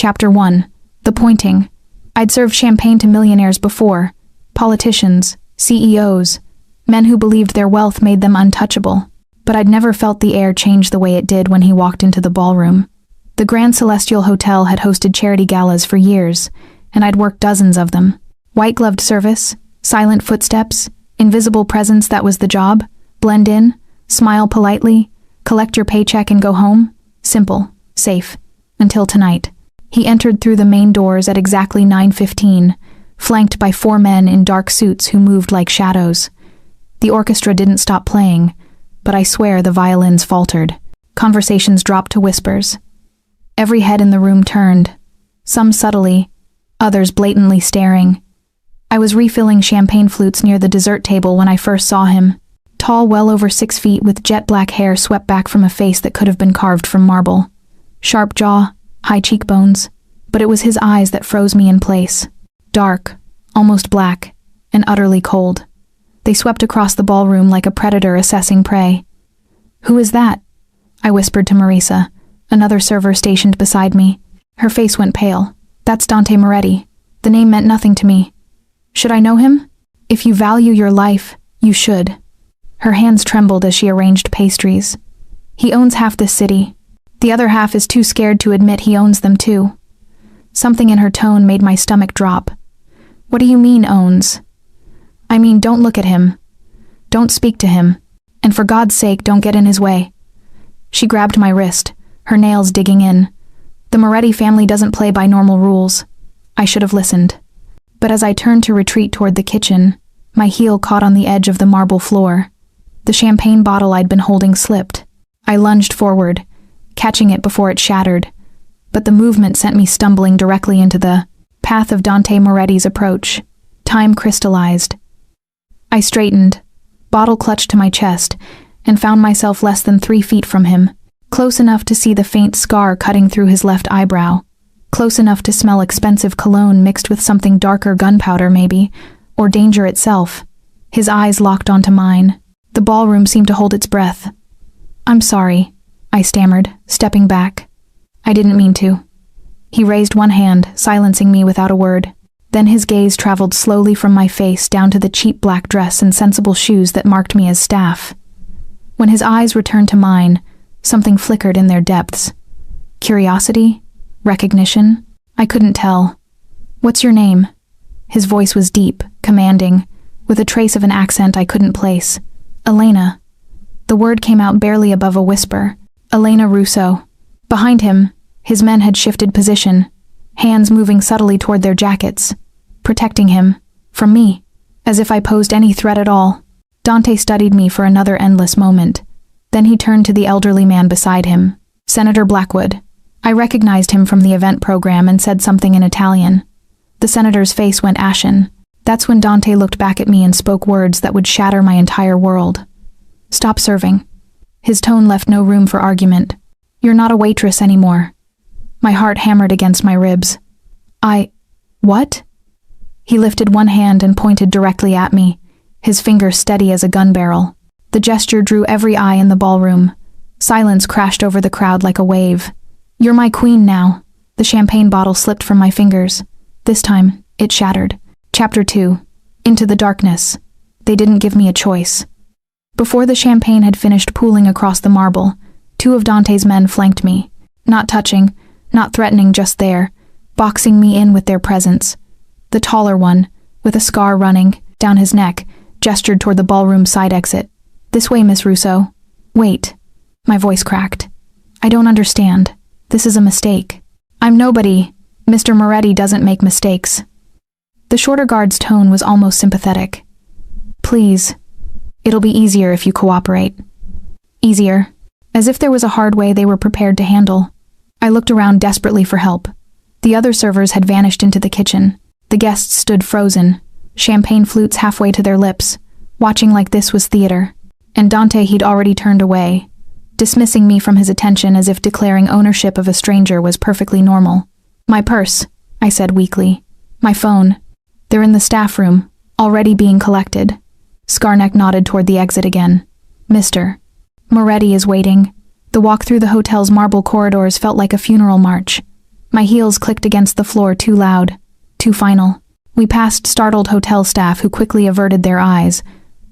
Chapter 1. The Pointing. I'd served champagne to millionaires before. Politicians, CEOs, men who believed their wealth made them untouchable. But I'd never felt the air change the way it did when he walked into the ballroom. The Grand Celestial Hotel had hosted charity galas for years, and I'd worked dozens of them. White-gloved service, silent footsteps, invisible presence that was the job, blend in, smile politely, collect your paycheck and go home. Simple, safe. Until tonight. He entered through the main doors at exactly 9:15, flanked by 4 men in dark suits who moved like shadows. The orchestra didn't stop playing, but I swear the violins faltered. Conversations dropped to whispers. Every head in the room turned, some subtly, others blatantly staring. I was refilling champagne flutes near the dessert table when I first saw him. Tall, well over 6 feet, with jet black hair swept back from a face that could have been carved from marble. Sharp jaw, high cheekbones, but it was his eyes that froze me in place. Dark, almost black, and utterly cold. They swept across the ballroom like a predator assessing prey. "Who is that?" I whispered to Marisa, another server stationed beside me. Her face went pale. "That's Dante Moretti. The name meant nothing to me. Should I know him? If you value your life, you should." Her hands trembled as she arranged pastries. "He owns half this city. The other half is too scared to admit he owns them too." Something in her tone made my stomach drop. "What do you mean, owns?" "I mean, don't look at him. Don't speak to him. And for God's sake, don't get in his way." She grabbed my wrist, her nails digging in. The Moretti family doesn't play by normal rules. I should have listened. But as I turned to retreat toward the kitchen, my heel caught on the edge of the marble floor. The champagne bottle I'd been holding slipped. I lunged forward, catching it before it shattered, but the movement sent me stumbling directly into the path of Dante Moretti's approach. Time crystallized. I straightened, bottle clutched to my chest, and found myself less than 3 feet from him, close enough to see the faint scar cutting through his left eyebrow, close enough to smell expensive cologne mixed with something darker, gunpowder maybe, or danger itself. His eyes locked onto mine. The ballroom seemed to hold its breath. "I'm sorry," I stammered, stepping back. "I didn't mean to." He raised one hand, silencing me without a word. Then his gaze traveled slowly from my face down to the cheap black dress and sensible shoes that marked me as staff. When his eyes returned to mine, something flickered in their depths. Curiosity? Recognition? I couldn't tell. "What's your name?" His voice was deep, commanding, with a trace of an accent I couldn't place. "Elena." The word came out barely above a whisper. "Elena Russo." Behind him, his men had shifted position, hands moving subtly toward their jackets, protecting him, from me, as if I posed any threat at all. Dante studied me for another endless moment. Then he turned to the elderly man beside him, Senator Blackwood. I recognized him from the event program and said something in Italian. The senator's face went ashen. That's when Dante looked back at me and spoke words that would shatter my entire world. "Stop serving." His tone left no room for argument. "You're not a waitress anymore." My heart hammered against my ribs. What? He lifted one hand and pointed directly at me, his finger steady as a gun barrel. The gesture drew every eye in the ballroom. Silence crashed over the crowd like a wave. "You're my queen now." The champagne bottle slipped from my fingers. This time, it shattered. Chapter 2. Into the darkness. They didn't give me a choice. Before the champagne had finished pooling across the marble, 2 of Dante's men flanked me. Not touching, not threatening, just there, boxing me in with their presence. The taller one, with a scar running down his neck, gestured toward the ballroom side exit. "This way, Miss Russo." "Wait." My voice cracked. "I don't understand. This is a mistake." "I'm nobody. Mr. Moretti doesn't make mistakes." The shorter guard's tone was almost sympathetic. "Please. It'll be easier if you cooperate." Easier. As if there was a hard way they were prepared to handle. I looked around desperately for help. The other servers had vanished into the kitchen. The guests stood frozen, champagne flutes halfway to their lips, watching like this was theater. And Dante, he'd already turned away, dismissing me from his attention as if declaring ownership of a stranger was perfectly normal. "My purse," I said weakly. "My phone. They're in the staff room, already being collected." Scarneck nodded toward the exit again. "Mr. Moretti is waiting." The walk through the hotel's marble corridors felt like a funeral march. My heels clicked against the floor too loud, too final. We passed startled hotel staff who quickly averted their eyes,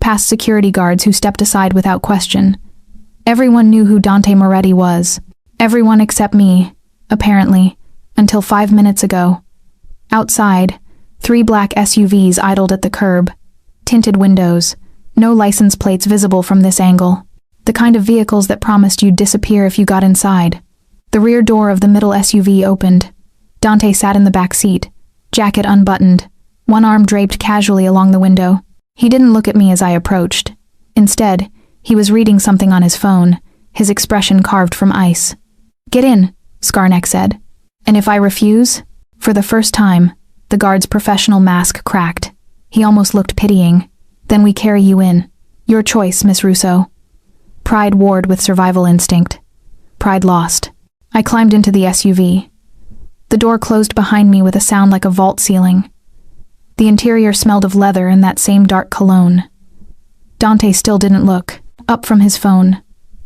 past security guards who stepped aside without question. Everyone knew who Dante Moretti was. Everyone except me, apparently, until 5 minutes ago. Outside, 3 black SUVs idled at the curb. Tinted windows, no license plates visible from this angle. The kind of vehicles that promised you'd disappear if you got inside. The rear door of the middle SUV opened. Dante sat in the back seat, jacket unbuttoned, one arm draped casually along the window. He didn't look at me as I approached. Instead, he was reading something on his phone, his expression carved from ice. "Get in," Skarnek said. "And if I refuse?" For the first time, the guard's professional mask cracked. He almost looked pitying. "Then we carry you in. Your choice, Miss Russo." Pride warred with survival instinct. Pride lost. I climbed into the SUV. The door closed behind me with a sound like a vault ceiling. The interior smelled of leather and that same dark cologne. Dante still didn't look up from his phone.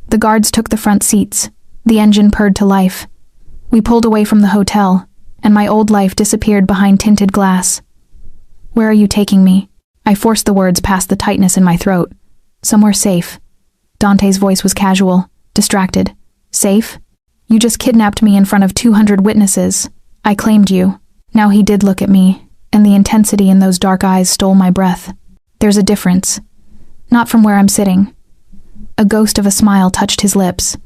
The guards took the front seats. The engine purred to life. We pulled away from the hotel, and my old life disappeared behind tinted glass. "Where are you taking me?" I forced the words past the tightness in my throat. "Somewhere safe." Dante's voice was casual, distracted. "Safe? You just kidnapped me in front of 200 witnesses. I claimed you." Now he did look at me, and the intensity in those dark eyes stole my breath. "There's a difference. Not from where I'm sitting." A ghost of a smile touched his lips.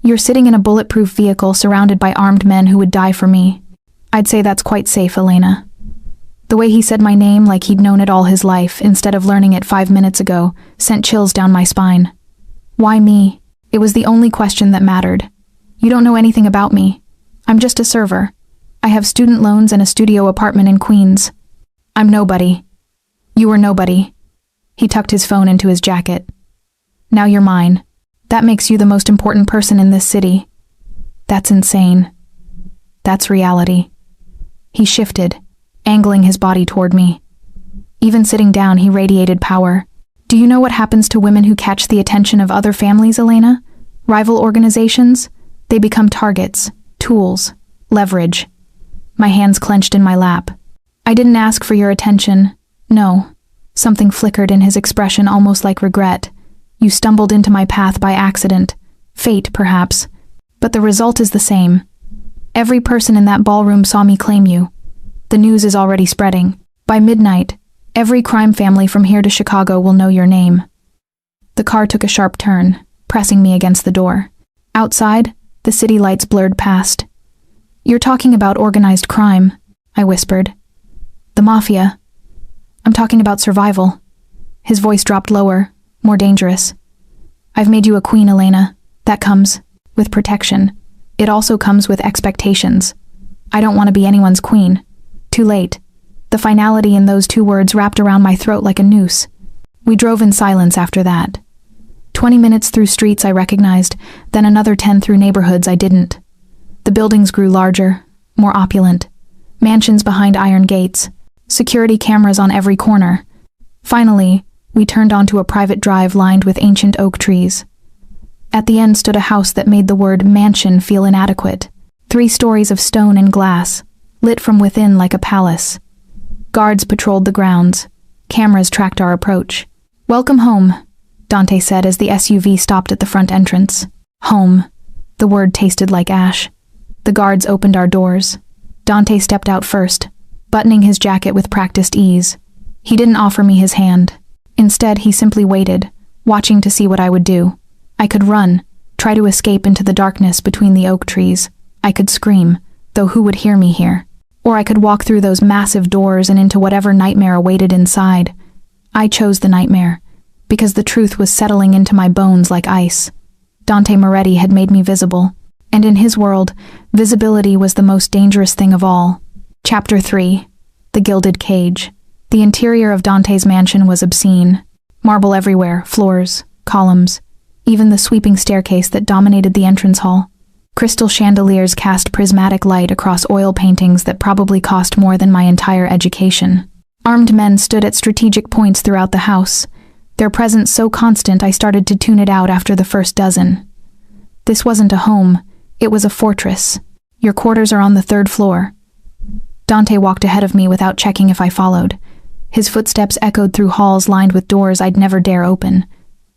"You're sitting in a bulletproof vehicle surrounded by armed men who would die for me. I'd say that's quite safe, Elena." The way he said my name like he'd known it all his life instead of learning it 5 minutes ago sent chills down my spine. Why me? It was the only question that mattered. "You don't know anything about me. I'm just a server. I have student loans and a studio apartment in Queens. I'm nobody. You were nobody." He tucked his phone into his jacket. "Now you're mine. That makes you the most important person in this city." "That's insane. That's reality." He shifted, angling his body toward me. Even sitting down, he radiated power. "Do you know what happens to women who catch the attention of other families, Elena? Rival organizations? They become targets, tools, leverage." My hands clenched in my lap. "I didn't ask for your attention. No." Something flickered in his expression, almost like regret. "You stumbled into my path by accident. Fate, perhaps. But the result is the same. Every person in that ballroom saw me claim you. The news is already spreading. By midnight, every crime family from here to Chicago will know your name." The car took a sharp turn, pressing me against the door. Outside, the city lights blurred past. "You're talking about organized crime," I whispered. "The Mafia. I'm talking about survival." His voice dropped lower, more dangerous. "I've made you a queen, Elena. That comes with protection. It also comes with expectations. I don't want to be anyone's queen. Too late." The finality in those 2 words wrapped around my throat like a noose. We drove in silence after that. 20 minutes through streets I recognized, then another 10 through neighborhoods I didn't. The buildings grew larger, more opulent. Mansions behind iron gates. Security cameras on every corner. Finally, we turned onto a private drive lined with ancient oak trees. At the end stood a house that made the word mansion feel inadequate. 3 stories of stone and glass, lit from within like a palace. Guards patrolled the grounds. Cameras tracked our approach. "Welcome home," Dante said as the SUV stopped at the front entrance. Home. The word tasted like ash. The guards opened our doors. Dante stepped out first, buttoning his jacket with practiced ease. He didn't offer me his hand. Instead, he simply waited, watching to see what I would do. I could run, try to escape into the darkness between the oak trees. I could scream, though who would hear me here? Or I could walk through those massive doors and into whatever nightmare awaited inside. I chose the nightmare, because the truth was settling into my bones like ice. Dante Moretti had made me visible, and in his world, visibility was the most dangerous thing of all. Chapter 3. The Gilded Cage. The interior of Dante's mansion was obscene. Marble everywhere, floors, columns, even the sweeping staircase that dominated the entrance hall. Crystal chandeliers cast prismatic light across oil paintings that probably cost more than my entire education. Armed men stood at strategic points throughout the house, their presence so constant I started to tune it out after the first dozen. This wasn't a home, it was a fortress. Your quarters are on the 3rd floor. Dante walked ahead of me without checking if I followed. His footsteps echoed through halls lined with doors I'd never dare open.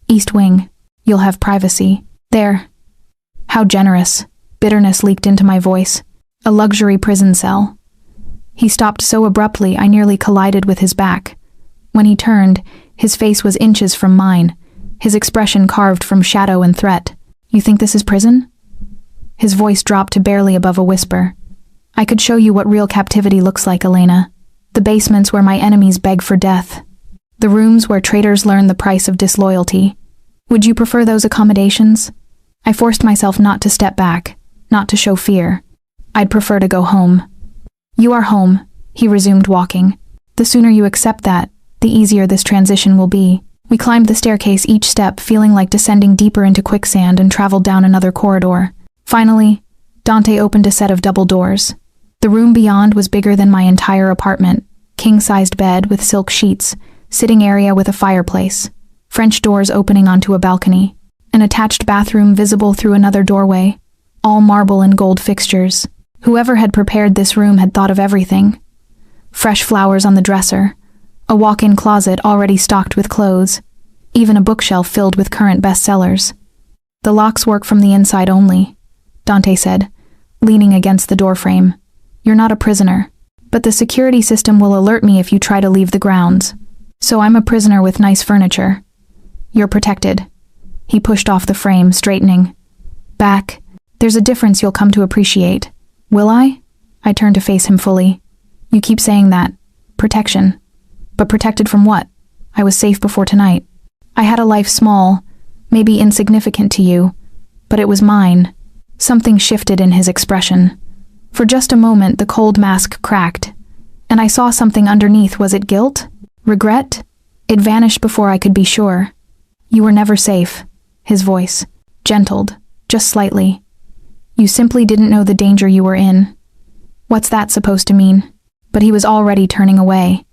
East wing. You'll have privacy. There. How generous. Bitterness leaked into my voice. A luxury prison cell. He stopped so abruptly I nearly collided with his back. When he turned, his face was inches from mine, his expression carved from shadow and threat. You think this is prison? His voice dropped to barely above a whisper. I could show you what real captivity looks like, Elena. The basements where my enemies beg for death. The rooms where traitors learn the price of disloyalty. Would you prefer those accommodations? I forced myself not to step back, not to show fear. I'd prefer to go home. You are home, he resumed walking. The sooner you accept that, the easier this transition will be. We climbed the staircase each step, feeling like descending deeper into quicksand, and traveled down another corridor. Finally, Dante opened a set of double doors. The room beyond was bigger than my entire apartment. King-sized bed with silk sheets, sitting area with a fireplace, French doors opening onto a balcony, an attached bathroom visible through another doorway, all marble and gold fixtures. Whoever had prepared this room had thought of everything. Fresh flowers on the dresser, a walk-in closet already stocked with clothes, even a bookshelf filled with current bestsellers. The locks work from the inside only, Dante said, leaning against the doorframe. You're not a prisoner, but the security system will alert me if you try to leave the grounds. So I'm a prisoner with nice furniture. You're protected. He pushed off the frame, straightening. Back. There's a difference you'll come to appreciate. Will I? I turned to face him fully. You keep saying that. Protection. But protected from what? I was safe before tonight. I had a life small, maybe insignificant to you, but it was mine. Something shifted in his expression. For just a moment, the cold mask cracked, and I saw something underneath. Was it guilt? Regret? It vanished before I could be sure. You were never safe. His voice gentled, just slightly. You simply didn't know the danger you were in. What's that supposed to mean? But he was already turning away.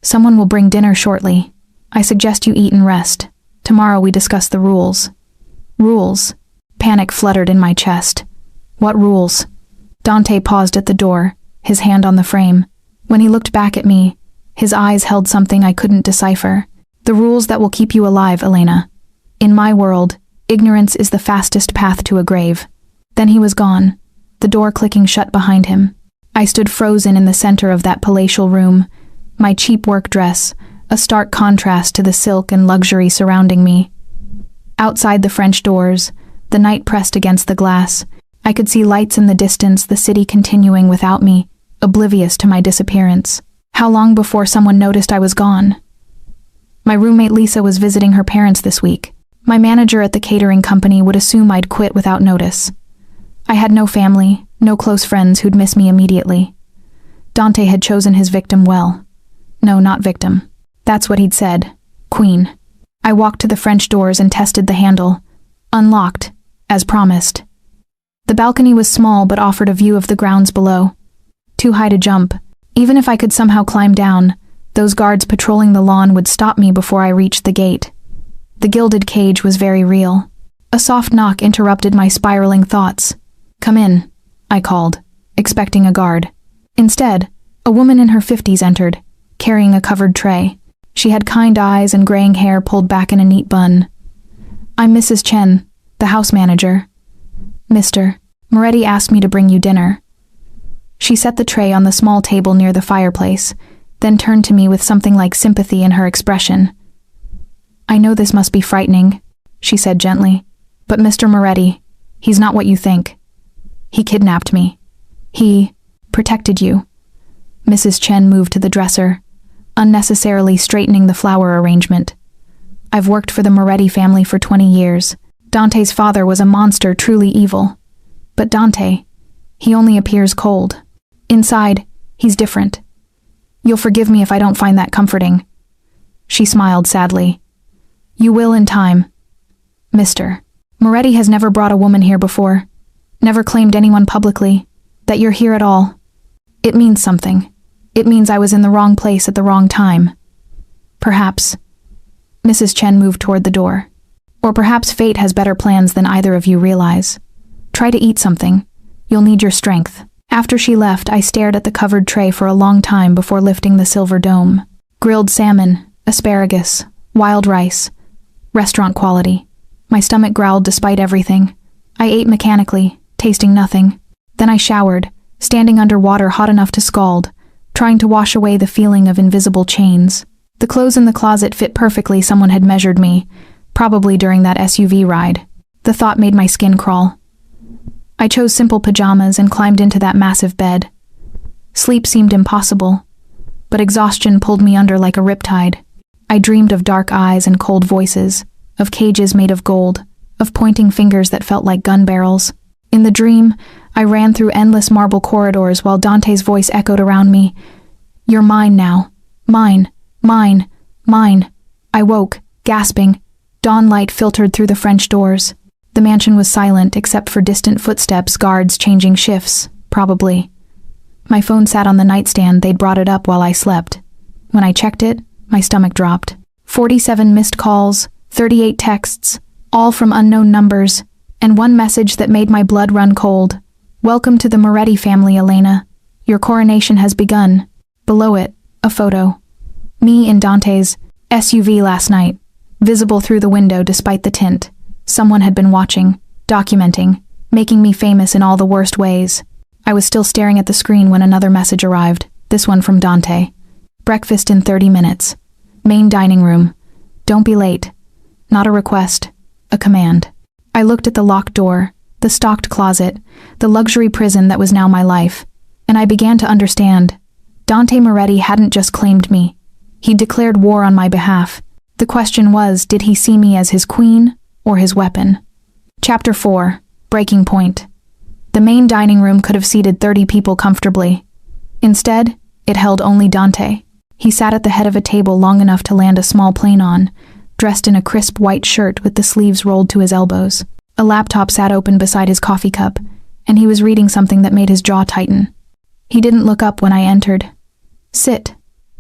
Someone will bring dinner shortly. I suggest you eat and rest. Tomorrow we discuss the rules. Rules? Panic fluttered in my chest. What rules? Dante paused at the door, his hand on the frame. When he looked back at me, his eyes held something I couldn't decipher. The rules that will keep you alive, Elena. In my world, ignorance is the fastest path to a grave. Then he was gone, the door clicking shut behind him. I stood frozen in the center of that palatial room, my cheap work dress, a stark contrast to the silk and luxury surrounding me. Outside the French doors, the night pressed against the glass. I could see lights in the distance, the city continuing without me, oblivious to my disappearance. How long before someone noticed I was gone? My roommate Lisa was visiting her parents this week. My manager at the catering company would assume I'd quit without notice. I had no family, no close friends who'd miss me immediately. Dante had chosen his victim well. No, not victim. That's what he'd said. Queen. I walked to the French doors and tested the handle. Unlocked, as promised. The balcony was small but offered a view of the grounds below. Too high to jump. Even if I could somehow climb down, those guards patrolling the lawn would stop me before I reached the gate. The gilded cage was very real. A soft knock interrupted my spiraling thoughts. Come in, I called, expecting a guard. Instead, a woman in her 50s entered, carrying a covered tray. She had kind eyes and graying hair pulled back in a neat bun. I'm Mrs. Chen, the house manager. Mr. Moretti asked me to bring you dinner. She set the tray on the small table near the fireplace, then turned to me with something like sympathy in her expression. I know this must be frightening, she said gently, but Mr. Moretti, he's not what you think. He kidnapped me. He protected you. Mrs. Chen moved to the dresser, unnecessarily straightening the flower arrangement. I've worked for the Moretti family for 20 years. Dante's father was a monster, truly evil. But Dante, he only appears cold. Inside, he's different. You'll forgive me if I don't find that comforting. She smiled sadly. You will in time. Mr. Moretti has never brought a woman here before. Never claimed anyone publicly. That you're here at all. It means something. It means I was in the wrong place at the wrong time. Perhaps. Mrs. Chen moved toward the door. Or perhaps fate has better plans than either of you realize. Try to eat something. You'll need your strength." After she left, I stared at the covered tray for a long time before lifting the silver dome. Grilled salmon, asparagus, wild rice. Restaurant quality. My stomach growled despite everything. I ate mechanically, tasting nothing. Then I showered, standing under water hot enough to scald, trying to wash away the feeling of invisible chains. The clothes in the closet fit perfectly. Someone had measured me, probably during that SUV ride. The thought made my skin crawl. I chose simple pajamas and climbed into that massive bed. Sleep seemed impossible, but exhaustion pulled me under like a riptide. I dreamed of dark eyes and cold voices, of cages made of gold, of pointing fingers that felt like gun barrels. In the dream, I ran through endless marble corridors while Dante's voice echoed around me. "You're mine now. Mine, mine, mine." I woke, gasping. Dawn light filtered through the French doors. The mansion was silent except for distant footsteps, guards changing shifts, probably. My phone sat on the nightstand. They'd brought it up while I slept. When I checked it, my stomach dropped. 47 missed calls, 38 texts, all from unknown numbers, and one message that made my blood run cold. "Welcome to the Moretti family, Elena. Your coronation has begun." Below it, a photo. Me in Dante's SUV last night, visible through the window despite the tint. Someone had been watching, documenting, making me famous in all the worst ways. I was still staring at the screen when another message arrived, this one from Dante. "Breakfast in 30 minutes. Main dining room. Don't be late." Not a request, a command. I looked at the locked door, the stocked closet, the luxury prison that was now my life, and I began to understand. Dante Moretti hadn't just claimed me. He declared war on my behalf. The question was, did he see me as his queen or his weapon? Chapter 4, Breaking Point. The main dining room could have seated 30 people comfortably. Instead, it held only Dante. He sat at the head of a table long enough to land a small plane on, dressed in a crisp white shirt with the sleeves rolled to his elbows. A laptop sat open beside his coffee cup, and he was reading something that made his jaw tighten. He didn't look up when I entered. "Sit."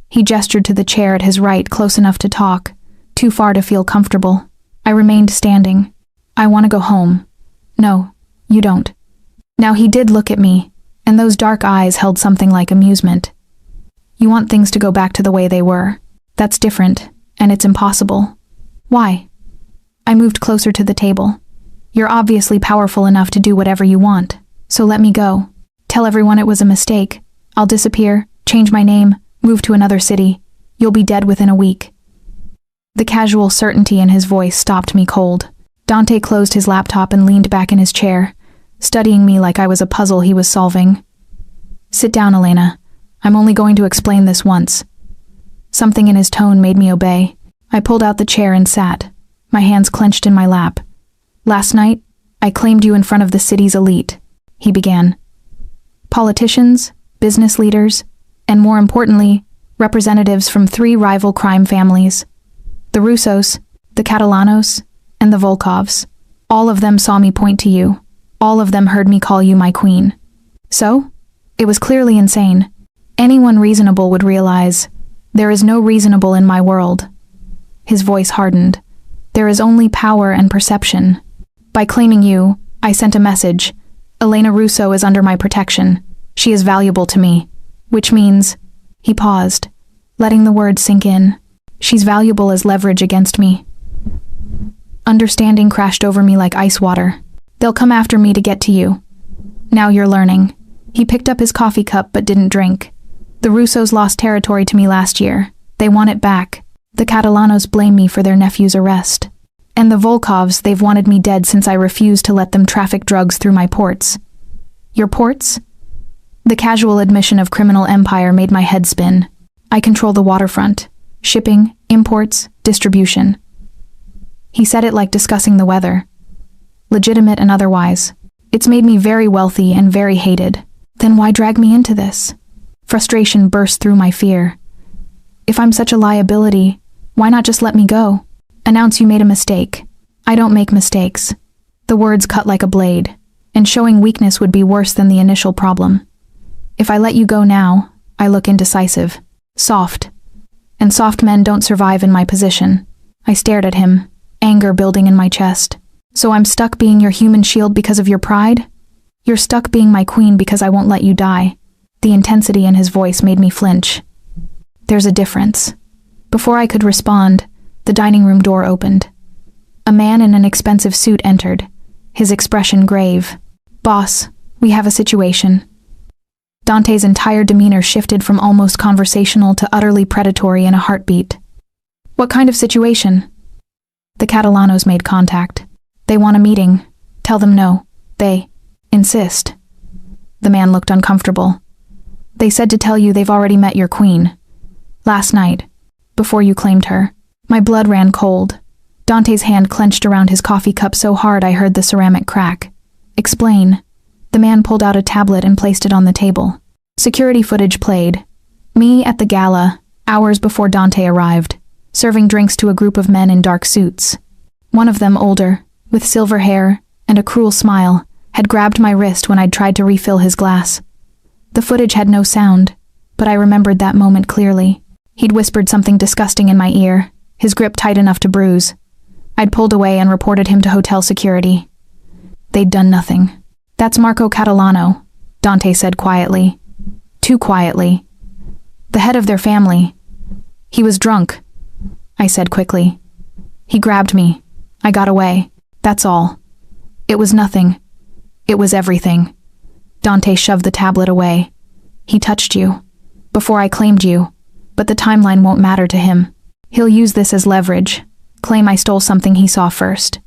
He gestured to the chair at his right, close enough to talk, too far to feel comfortable. I remained standing. "I want to go home." "No, you don't." Now he did look at me, and those dark eyes held something like amusement. "You want things to go back to the way they were. That's different, and it's impossible." "Why?" I moved closer to the table. "You're obviously powerful enough to do whatever you want, so let me go. Tell everyone it was a mistake. I'll disappear, change my name, move to another city. You'll be dead within a week." The casual certainty in his voice stopped me cold. Dante closed his laptop and leaned back in his chair, studying me like I was a puzzle he was solving. "Sit down, Elena. I'm only going to explain this once." Something in his tone made me obey. I pulled out the chair and sat, my hands clenched in my lap. "Last night, I claimed you in front of the city's elite," he began. "Politicians, business leaders, and more importantly, representatives from 3 rival crime families. The Russos, the Catalanos, and the Volkovs. All of them saw me point to you. All of them heard me call you my queen. So, it was clearly insane. Anyone reasonable would realize, there is no reasonable in my world." His voice hardened. "There is only power and perception. By claiming you, I sent a message. Elena Russo is under my protection. She is valuable to me. Which means..." He paused, letting the words sink in. "She's valuable as leverage against me." Understanding crashed over me like ice water. "They'll come after me to get to you. Now you're learning." He picked up his coffee cup but didn't drink. "The Russos lost territory to me last year. They want it back. The Catalanos blame me for their nephew's arrest. And the Volkovs, they've wanted me dead since I refused to let them traffic drugs through my ports." "Your ports?" The casual admission of criminal empire made my head spin. "I control the waterfront. Shipping, imports, distribution." He said it like discussing the weather. Legitimate and otherwise. "It's made me very wealthy and very hated. Then why drag me into this?" Frustration burst through my fear. "If I'm such a liability, why not just let me go? Announce you made a mistake. I don't make mistakes." The words cut like a blade, and showing weakness would be worse than the initial problem. "If I let you go now, I look indecisive. Soft. And soft men don't survive in my position." I stared at him, anger building in my chest. "So I'm stuck being your human shield because of your pride? You're stuck being my queen because I won't let you die." The intensity in his voice made me flinch. "There's a difference." Before I could respond, the dining room door opened. A man in an expensive suit entered, his expression grave. "Boss, we have a situation." Dante's entire demeanor shifted from almost conversational to utterly predatory in a heartbeat. "What kind of situation?" The Catalanos made contact. "They want a meeting. Tell them no. They insist." The man looked uncomfortable. "They said to tell you they've already met your queen. Last night, before you claimed her." My blood ran cold. Dante's hand clenched around his coffee cup so hard I heard the ceramic crack. "Explain." The man pulled out a tablet and placed it on the table. Security footage played. Me at the gala, hours before Dante arrived, serving drinks to a group of men in dark suits. One of them, older, with silver hair and a cruel smile, had grabbed my wrist when I'd tried to refill his glass. The footage had no sound, but I remembered that moment clearly. He'd whispered something disgusting in my ear, his grip tight enough to bruise. I'd pulled away and reported him to hotel security. They'd done nothing. "That's Marco Catalano," Dante said quietly. Too quietly. "The head of their family. He was drunk," I said quickly. "He grabbed me. I got away. That's all. It was nothing. It was everything." Dante shoved the tablet away. "He touched you. Before I claimed you. But the timeline won't matter to him. He'll use this as leverage. Claim I stole something he saw first.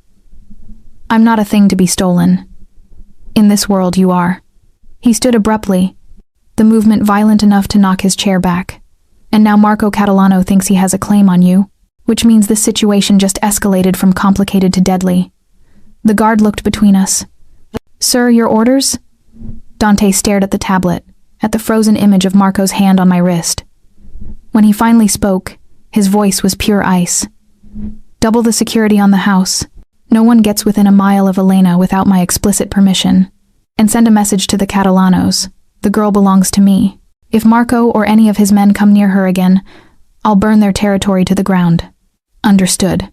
I'm not a thing to be stolen. In this world you are." He stood abruptly, the movement violent enough to knock his chair back. "And now Marco Catalano thinks he has a claim on you, which means this situation just escalated from complicated to deadly." The guard looked between us. "Sir, your orders?" Dante stared at the tablet, at the frozen image of Marco's hand on my wrist. When he finally spoke, his voice was pure ice. "Double the security on the house. No one gets within a mile of Elena without my explicit permission. And send a message to the Catalanos. The girl belongs to me. If Marco or any of his men come near her again, I'll burn their territory to the ground." "Understood."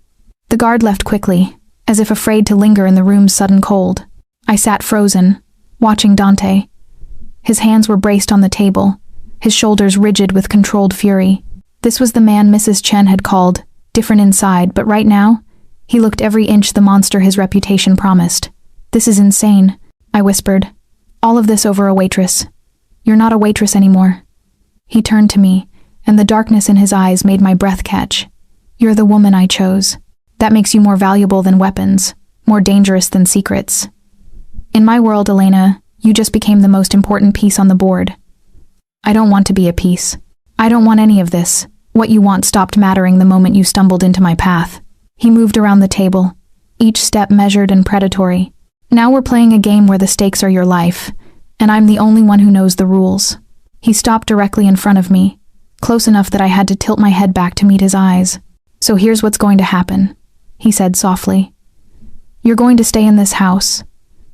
The guard left quickly, as if afraid to linger in the room's sudden cold. I sat frozen, watching Dante. His hands were braced on the table, his shoulders rigid with controlled fury. This was the man Mrs. Chen had called different inside, but right now, he looked every inch the monster his reputation promised. "This is insane," I whispered. "All of this over a waitress. You're not a waitress anymore." He turned to me, and the darkness in his eyes made my breath catch. "You're the woman I chose. That makes you more valuable than weapons, more dangerous than secrets. In my world, Elena, you just became the most important piece on the board. I don't want to be a piece. I don't want any of this. What you want stopped mattering the moment you stumbled into my path." He moved around the table, each step measured and predatory. "Now we're playing a game where the stakes are your life, and I'm the only one who knows the rules." He stopped directly in front of me, close enough that I had to tilt my head back to meet his eyes. "So here's what's going to happen," he said softly. "You're going to stay in this house.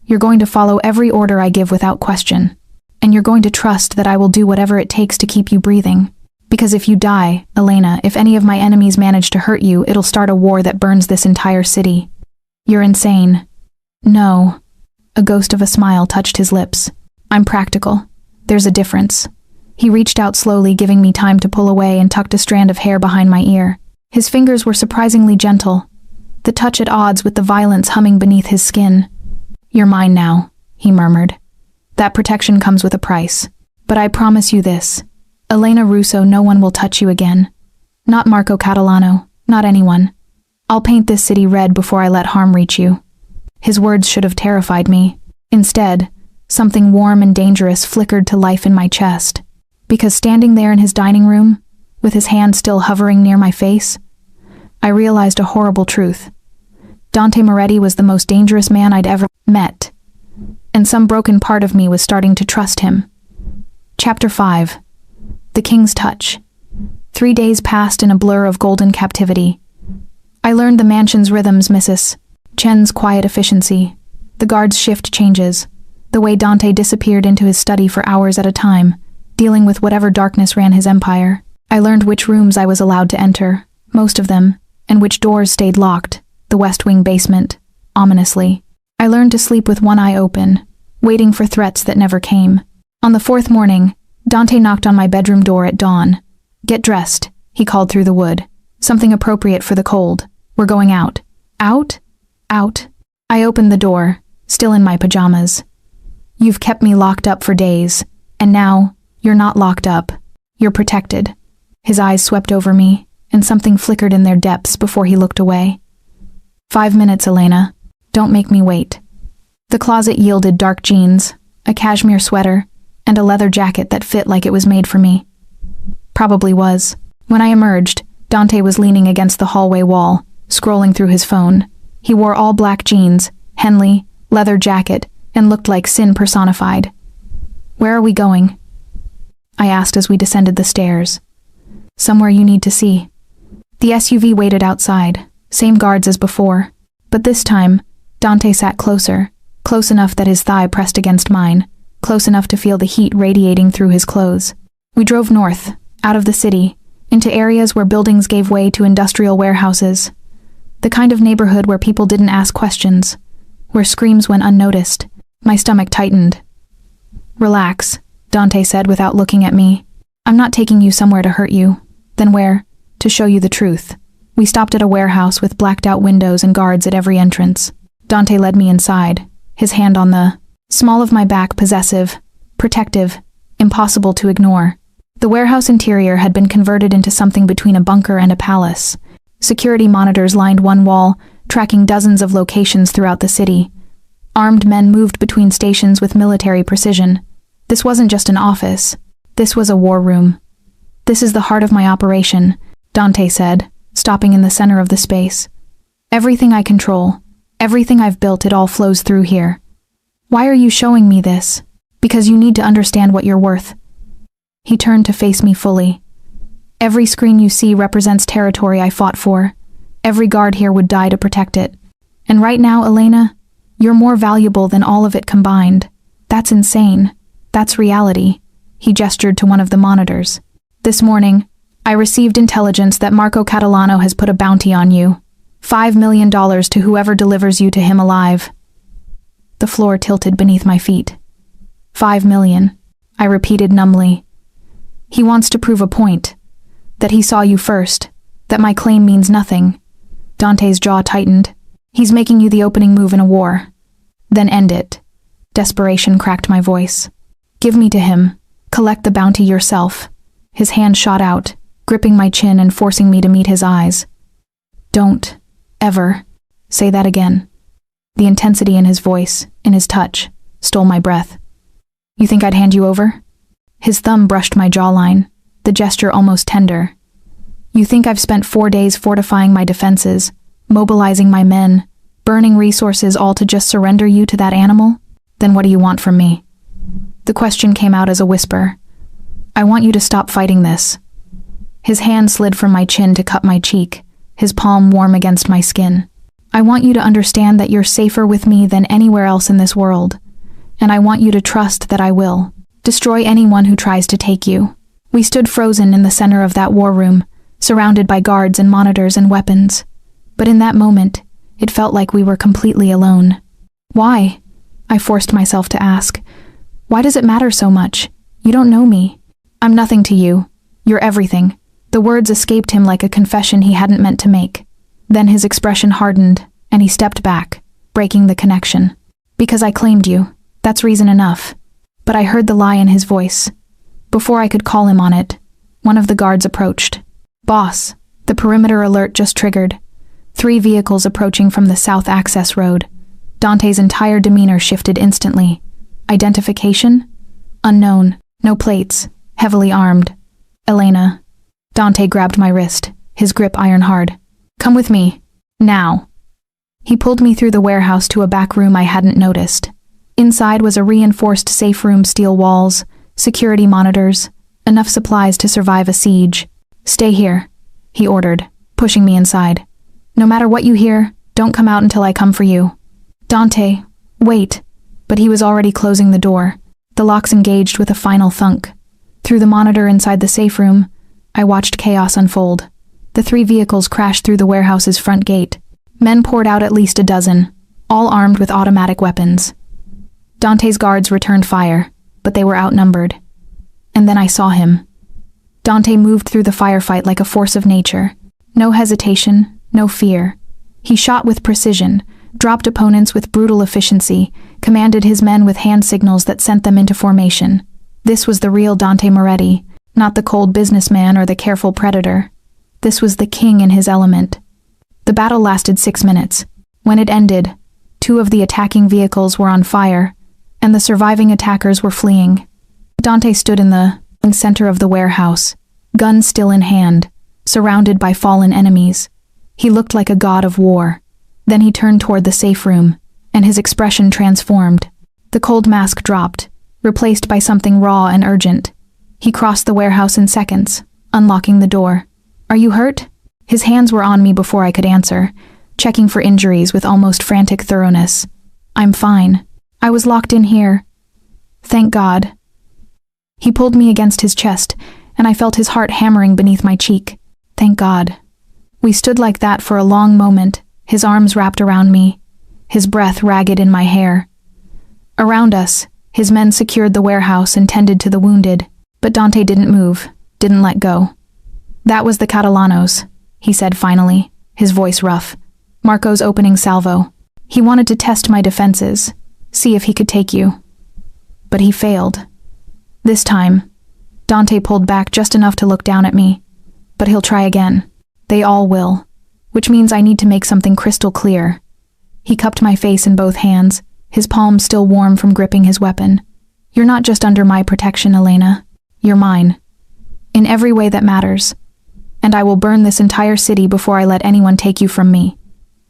You're going to follow every order I give without question. And you're going to trust that I will do whatever it takes to keep you breathing. Because if you die, Elena, if any of my enemies manage to hurt you, it'll start a war that burns this entire city. You're insane." "No." A ghost of a smile touched his lips. "I'm practical. There's a difference." He reached out slowly, giving me time to pull away, and tucked a strand of hair behind my ear. His fingers were surprisingly gentle, the touch at odds with the violence humming beneath his skin. "You're mine now," he murmured. "That protection comes with a price. But I promise you this. Elena Russo, no one will touch you again. Not Marco Catalano, not anyone. I'll paint this city red before I let harm reach you." His words should have terrified me. Instead, something warm and dangerous flickered to life in my chest. Because standing there in his dining room, with his hand still hovering near my face, I realized a horrible truth. Dante Moretti was the most dangerous man I'd ever met, and some broken part of me was starting to trust him. Chapter 5. The King's Touch. 3 days passed in a blur of golden captivity. I learned the mansion's rhythms, Mrs. Chen's quiet efficiency, the guard's shift changes, the way Dante disappeared into his study for hours at a time, dealing with whatever darkness ran his empire. I learned which rooms I was allowed to enter, most of them, and which doors stayed locked, the West Wing basement, ominously. I learned to sleep with one eye open, waiting for threats that never came. On the fourth morning, Dante knocked on my bedroom door at dawn. "Get dressed," he called through the wood. "Something appropriate for the cold. We're going out." "Out? Out?" I opened the door, still in my pajamas. "You've kept me locked up for days, and now, you're not locked up. You're protected." His eyes swept over me, and something flickered in their depths before he looked away. 5 minutes, Elena. Don't make me wait." The closet yielded dark jeans, a cashmere sweater, and a leather jacket that fit like it was made for me. Probably was. When I emerged, Dante was leaning against the hallway wall, scrolling through his phone. He wore all black jeans, Henley, leather jacket, and looked like sin personified. "Where are we going?" I asked as we descended the stairs. "Somewhere you need to see." The SUV waited outside, same guards as before, but this time, Dante sat closer, close enough that his thigh pressed against mine, close enough to feel the heat radiating through his clothes. We drove north, out of the city, into areas where buildings gave way to industrial warehouses. The kind of neighborhood where people didn't ask questions, where screams went unnoticed. My stomach tightened. "Relax," Dante said without looking at me. "I'm not taking you somewhere to hurt you." "Then where?" "To show you the truth." We stopped at a warehouse with blacked-out windows and guards at every entrance. Dante led me inside, his hand on the small of my back, possessive, protective, impossible to ignore. The warehouse interior had been converted into something between a bunker and a palace. Security monitors lined one wall, tracking dozens of locations throughout the city. Armed men moved between stations with military precision. This wasn't just an office. This was a war room. "This is the heart of my operation," Dante said, stopping in the center of the space. "Everything I control, everything I've built, it all flows through here. Why are you showing me this? Because you need to understand what you're worth." He turned to face me fully. "Every screen you see represents territory I fought for. Every guard here would die to protect it. And right now, Elena, you're more valuable than all of it combined. That's insane. That's reality." He gestured to one of the monitors. "This morning, I received intelligence that Marco Catalano has put a bounty on you. $5 million to whoever delivers you to him alive." The floor tilted beneath my feet. $5 million, I repeated numbly. "He wants to prove a point. That he saw you first. That my claim means nothing." Dante's jaw tightened. "He's making you the opening move in a war. Then end it." Desperation cracked my voice. "Give me to him. Collect the bounty yourself." His hand shot out, gripping my chin and forcing me to meet his eyes. "Don't ever say that again." The intensity in his voice, in his touch, stole my breath. "You think I'd hand you over?" His thumb brushed my jawline, the gesture almost tender. "You think I've spent 4 days fortifying my defenses, mobilizing my men, burning resources all to just surrender you to that animal? Then what do you want from me?" The question came out as a whisper. "I want you to stop fighting this." His hand slid from my chin to cut my cheek, his palm warm against my skin. "I want you to understand that you're safer with me than anywhere else in this world, and I want you to trust that I will destroy anyone who tries to take you." We stood frozen in the center of that war room, surrounded by guards and monitors and weapons. But in that moment, it felt like we were completely alone. "Why?" I forced myself to ask. "Why does it matter so much? You don't know me." "I'm nothing to you. You're everything." The words escaped him like a confession he hadn't meant to make. Then his expression hardened, and he stepped back, breaking the connection. "Because I claimed you. That's reason enough." But I heard the lie in his voice. Before I could call him on it, one of the guards approached. "Boss," the perimeter alert just triggered. 3 vehicles approaching from the south access road. Dante's entire demeanor shifted instantly. Identification? Unknown. No plates. Heavily armed. "Elena." Dante grabbed my wrist, his grip iron hard. "Come with me. Now." He pulled me through the warehouse to a back room I hadn't noticed. Inside was a reinforced safe room, steel walls, security monitors, enough supplies to survive a siege. "Stay here," he ordered, pushing me inside. "No matter what you hear, don't come out until I come for you." "Dante, wait." But he was already closing the door. The locks engaged with a final thunk. Through the monitor inside the safe room, I watched chaos unfold. The 3 vehicles crashed through the warehouse's front gate. Men poured out at least a dozen, all armed with automatic weapons. Dante's guards returned fire, but they were outnumbered. And then I saw him. Dante moved through the firefight like a force of nature. No hesitation, no fear. He shot with precision, dropped opponents with brutal efficiency, commanded his men with hand signals that sent them into formation. This was the real Dante Moretti, not the cold businessman or the careful predator. This was the king in his element. The battle lasted 6 minutes. When it ended, 2 of the attacking vehicles were on fire, and the surviving attackers were fleeing. Dante stood in the center of the warehouse, gun still in hand, surrounded by fallen enemies. He looked like a god of war. Then he turned toward the safe room, and his expression transformed. The cold mask dropped, replaced by something raw and urgent. He crossed the warehouse in seconds, unlocking the door. "Are you hurt?" His hands were on me before I could answer, checking for injuries with almost frantic thoroughness. "I'm fine. I was locked in here. Thank God." He pulled me against his chest, and I felt his heart hammering beneath my cheek. Thank God. We stood like that for a long moment, his arms wrapped around me, his breath ragged in my hair. Around us, his men secured the warehouse and tended to the wounded, but Dante didn't move, didn't let go. "That was the Catalanos," he said finally, his voice rough. "Marco's opening salvo. He wanted to test my defenses, see if he could take you. But he failed. This time, Dante pulled back just enough to look down at me. But he'll try again. They all will. Which means I need to make something crystal clear." He cupped my face in both hands, his palms still warm from gripping his weapon. "You're not just under my protection, Elena. You're mine. In every way that matters. And I will burn this entire city before I let anyone take you from me.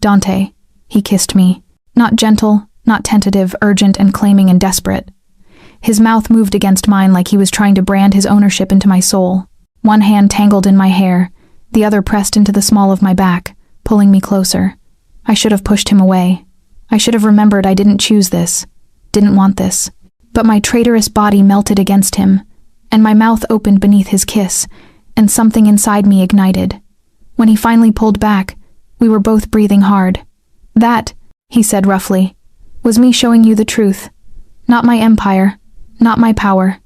Dante." He kissed me. Not gentle, not tentative, urgent and claiming and desperate. His mouth moved against mine like he was trying to brand his ownership into my soul. One hand tangled in my hair, the other pressed into the small of my back, pulling me closer. I should have pushed him away. I should have remembered I didn't choose this, didn't want this. But my traitorous body melted against him, and my mouth opened beneath his kiss, and something inside me ignited. When he finally pulled back, we were both breathing hard. "That," he said roughly, "was me showing you the truth. Not my empire, not my power.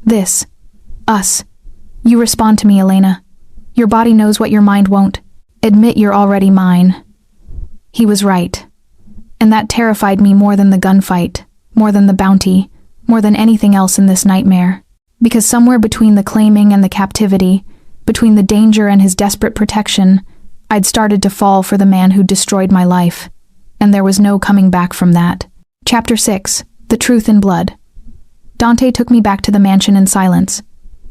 This. Us. You respond to me, Elena. Your body knows what your mind won't. Admit you're already mine." He was right. And that terrified me more than the gunfight, more than the bounty, more than anything else in this nightmare. Because somewhere between the claiming and the captivity, between the danger and his desperate protection, I'd started to fall for the man who'd destroyed my life. And there was no coming back from that. Chapter 6. The Truth in Blood. Dante took me back to the mansion in silence.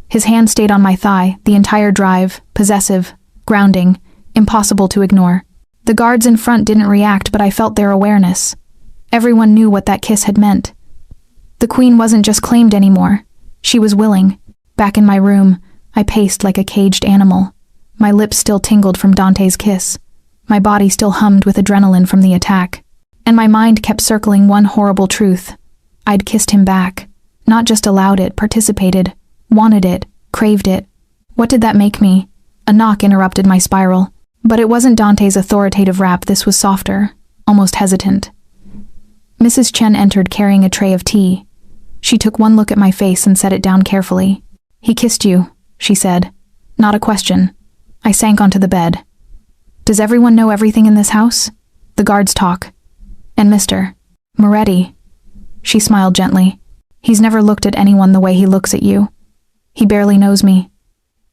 His hand stayed on my thigh, the entire drive, possessive, grounding, impossible to ignore. The guards in front didn't react, but I felt their awareness. Everyone knew what that kiss had meant. The queen wasn't just claimed anymore. She was willing. Back in my room, I paced like a caged animal. My lips still tingled from Dante's kiss. My body still hummed with adrenaline from the attack. And my mind kept circling one horrible truth. I'd kissed him back. Not just allowed it, participated, wanted it, craved it. What did that make me? A knock interrupted my spiral. But it wasn't Dante's authoritative rap, this was softer, almost hesitant. Mrs. Chen entered carrying a tray of tea. She took one look at my face and set it down carefully. "He kissed you," she said. Not a question. I sank onto the bed. "Does everyone know everything in this house?" "The guards talk." "And Mr. Moretti?" She smiled gently. "He's never looked at anyone the way he looks at you. He barely knows me."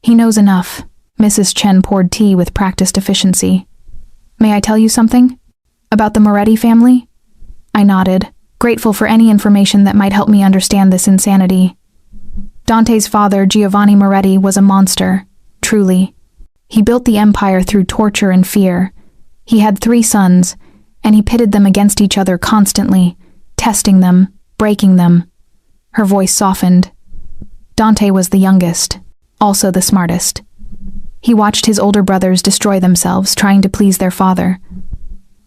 "He knows enough." Mrs. Chen poured tea with practiced efficiency. "May I tell you something? About the Moretti family?" I nodded, grateful for any information that might help me understand this insanity. Dante's father, Giovanni Moretti, was a monster, truly. He built the empire through torture and fear. He had 3 sons, and he pitted them against each other constantly, testing them, breaking them. Her voice softened. Dante was the youngest, also the smartest. He watched his older brothers destroy themselves, trying to please their father.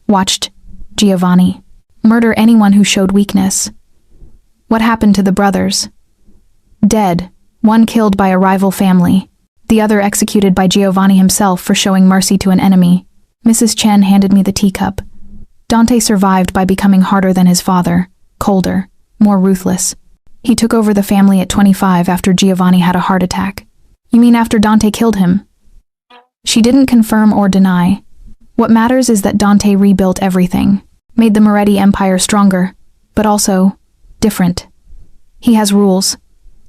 Watched Giovanni murder anyone who showed weakness. What happened to the brothers? Dead, one killed by a rival family, the other executed by Giovanni himself for showing mercy to an enemy. Mrs. Chen handed me the teacup. Dante survived by becoming harder than his father, colder, more ruthless. He took over the family at 25 after Giovanni had a heart attack. You mean after Dante killed him? She didn't confirm or deny. What matters is that Dante rebuilt everything, made the Moretti Empire stronger, but also different. He has rules,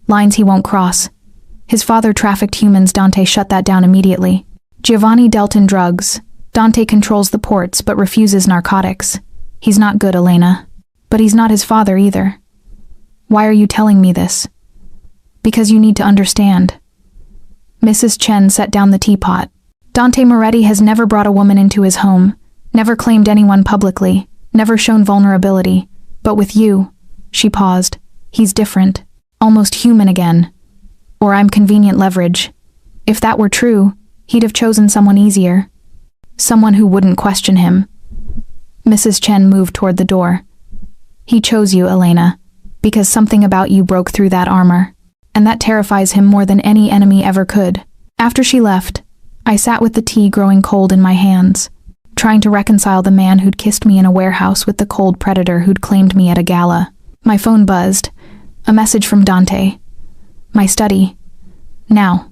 lines he won't cross. His father trafficked humans. Dante shut that down immediately. Giovanni dealt in drugs. Dante controls the ports but refuses narcotics. He's not good, Elena. But he's not his father either. Why are you telling me this? Because you need to understand. Mrs. Chen set down the teapot. Dante Moretti has never brought a woman into his home, never claimed anyone publicly, never shown vulnerability. But with you, she paused, he's different, almost human again. Or I'm convenient leverage. If that were true, he'd have chosen someone easier. Someone who wouldn't question him. Mrs. Chen moved toward the door. He chose you, Elena, because something about you broke through that armor, and that terrifies him more than any enemy ever could. After she left, I sat with the tea growing cold in my hands, trying to reconcile the man who'd kissed me in a warehouse with the cold predator who'd claimed me at a gala. My phone buzzed. A message from Dante. My study. Now.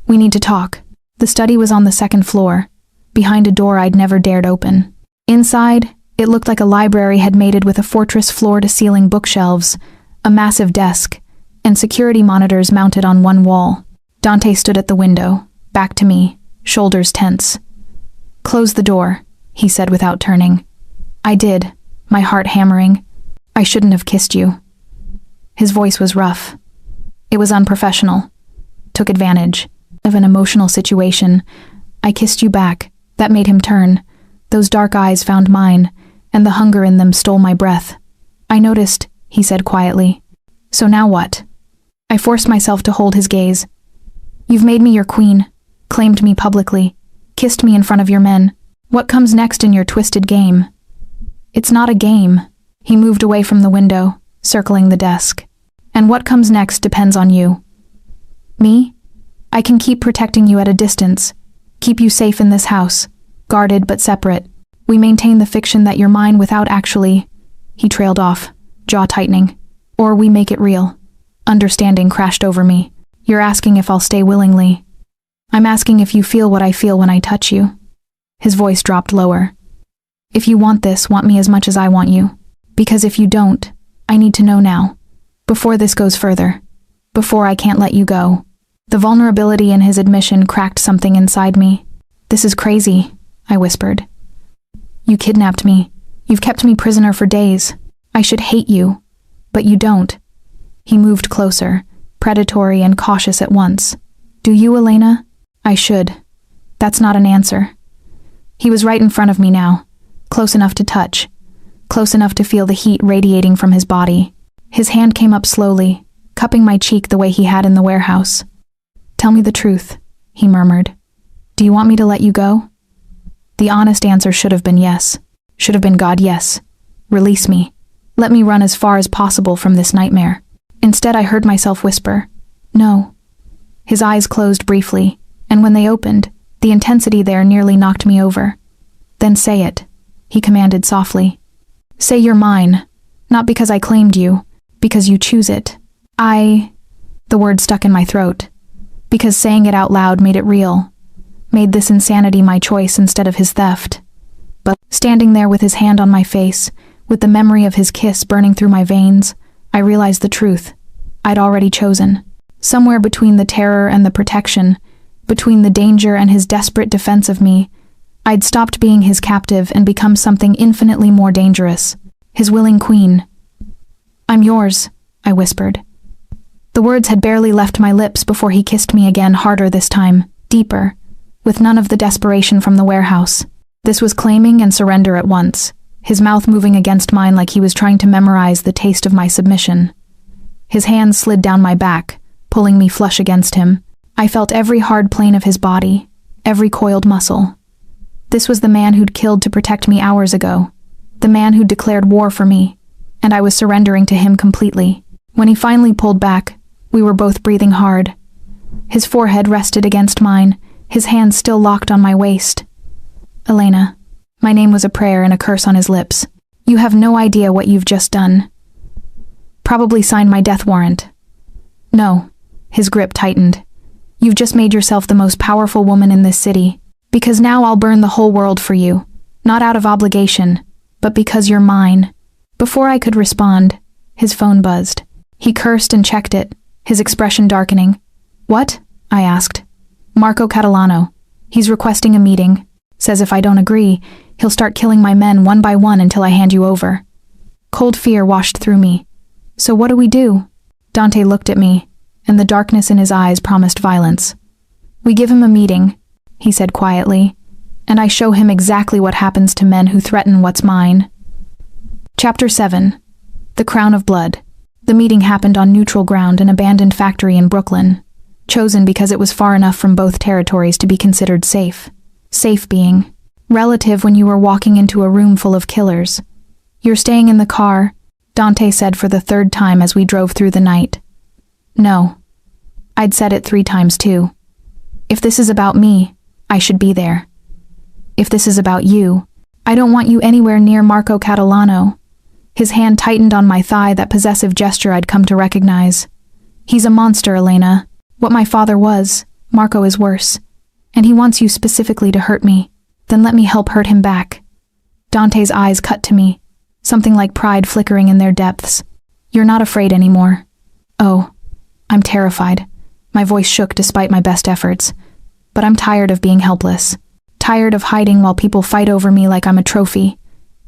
We need to talk. The study was on the second floor, behind a door I'd never dared open. Inside, it looked like a library had mated with a fortress floor-to-ceiling bookshelves, a massive desk, and security monitors mounted on one wall. Dante stood at the window, back to me, shoulders tense. Close the door, he said without turning. I did, my heart hammering. I shouldn't have kissed you. His voice was rough. It was unprofessional. Took advantage of an emotional situation. I kissed you back. That made him turn. Those dark eyes found mine, and the hunger in them stole my breath. I noticed, he said quietly. So now what? I forced myself to hold his gaze. You've made me your queen, claimed me publicly, kissed me in front of your men. What comes next in your twisted game? It's not a game. He moved away from the window, circling the desk. And what comes next depends on you. Me? I can keep protecting you at a distance, keep you safe in this house, guarded but separate. We maintain the fiction that you're mine without actually... He trailed off, jaw tightening. Or we make it real. Understanding crashed over me. You're asking if I'll stay willingly. I'm asking if you feel what I feel when I touch you. His voice dropped lower. If you want this, want me as much as I want you. Because if you don't, I need to know now. Before this goes further. Before I can't let you go. The vulnerability in his admission cracked something inside me. This is crazy, I whispered. You kidnapped me. You've kept me prisoner for days. I should hate you. But you don't. He moved closer, predatory and cautious at once. Do you, Elena? I should. That's not an answer. He was right in front of me now, close enough to touch, close enough to feel the heat radiating from his body. His hand came up slowly, cupping my cheek the way he had in the warehouse. Tell me the truth, he murmured. Do you want me to let you go? The honest answer should have been yes. Should have been God, yes. Release me. Let me run as far as possible from this nightmare. Instead, I heard myself whisper, no. His eyes closed briefly, and when they opened, the intensity there nearly knocked me over. Then say it, he commanded softly. Say you're mine, not because I claimed you, because you choose it. The word stuck in my throat, because saying it out loud made it real, made this insanity my choice instead of his theft. But standing there with his hand on my face, with the memory of his kiss burning through my veins, I realized the truth. I'd already chosen. Somewhere between the terror and the protection, between the danger and his desperate defense of me, I'd stopped being his captive and become something infinitely more dangerous, his willing queen. I'm yours, I whispered. The words had barely left my lips before he kissed me again, harder this time, deeper, with none of the desperation from the warehouse. This was claiming and surrender at once, his mouth moving against mine like he was trying to memorize the taste of my submission. His hands slid down my back, pulling me flush against him. I felt every hard plane of his body, every coiled muscle. This was the man who'd killed to protect me hours ago, the man who'd declared war for me, and I was surrendering to him completely. When he finally pulled back, we were both breathing hard. His forehead rested against mine, his hands still locked on my waist. Elena. My name was a prayer and a curse on his lips. You have no idea what you've just done. Probably signed my death warrant. No. His grip tightened. You've just made yourself the most powerful woman in this city. Because now I'll burn the whole world for you. Not out of obligation, but because you're mine. Before I could respond, his phone buzzed. He cursed and checked it, his expression darkening. What? I asked. Marco Catalano. He's requesting a meeting. Says if I don't agree, he'll start killing my men one by one until I hand you over. Cold fear washed through me. So what do we do? Dante looked at me, and the darkness in his eyes promised violence. We give him a meeting, he said quietly, and I show him exactly what happens to men who threaten what's mine. Chapter 7. The Crown of Blood. The meeting happened on neutral ground, an abandoned factory in Brooklyn, chosen because it was far enough from both territories to be considered safe. Safe being relative when you were walking into a room full of killers. You're staying in the car, Dante said for the third time as we drove through the night. No. I'd said it 3 times too. If this is about me, I should be there. If this is about you, I don't want you anywhere near Marco Catalano. His hand tightened on my thigh, that possessive gesture I'd come to recognize. He's a monster, Elena. What my father was, Marco is worse. And he wants you specifically to hurt me. Then let me help hurt him back. Dante's eyes cut to me, something like pride flickering in their depths. You're not afraid anymore. Oh, I'm terrified. My voice shook despite my best efforts. But I'm tired of being helpless. Tired of hiding while people fight over me like I'm a trophy.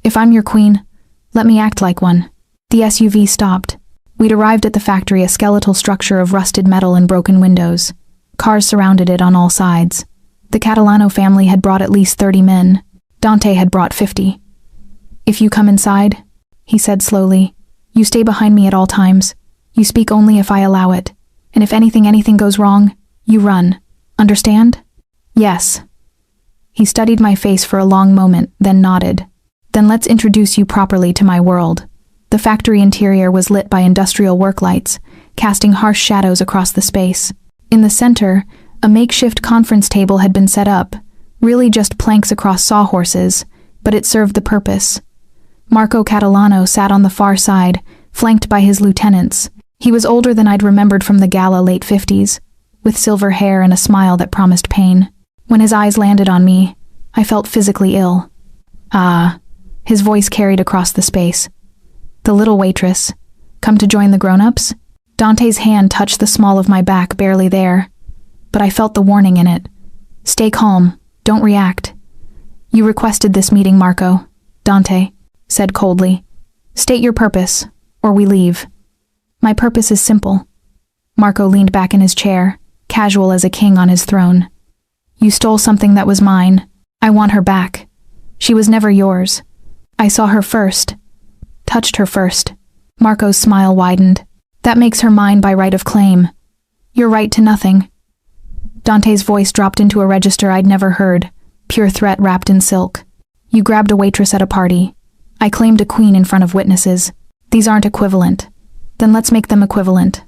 If I'm your queen, let me act like one. The SUV stopped. We'd arrived at the factory, a skeletal structure of rusted metal and broken windows. Cars surrounded it on all sides. The Catalano family had brought at least 30 men. Dante had brought 50. If you come inside, he said slowly, you stay behind me at all times. You speak only if I allow it. And if anything goes wrong, you run. Understand? Yes. He studied my face for a long moment, then nodded. Then let's introduce you properly to my world. The factory interior was lit by industrial work lights, casting harsh shadows across the space. In the center, a makeshift conference table had been set up, really just planks across sawhorses, but it served the purpose. Marco Catalano sat on the far side, flanked by his lieutenants. He was older than I'd remembered from the Gala late 50s, with silver hair and a smile that promised pain. When his eyes landed on me, I felt physically ill. Ah, his voice carried across the space. The little waitress. Come to join the grown-ups? Dante's hand touched the small of my back, barely there. But I felt the warning in it. Stay calm. Don't react. You requested this meeting, Marco, Dante said coldly. State your purpose, or we leave. My purpose is simple. Marco leaned back in his chair, casual as a king on his throne. You stole something that was mine. I want her back. She was never yours. I saw her first. Touched her first. Marco's smile widened. That makes her mine by right of claim. Your right to nothing. Dante's voice dropped into a register I'd never heard, pure threat wrapped in silk. You grabbed a waitress at a party. I claimed a queen in front of witnesses. These aren't equivalent. Then let's make them equivalent.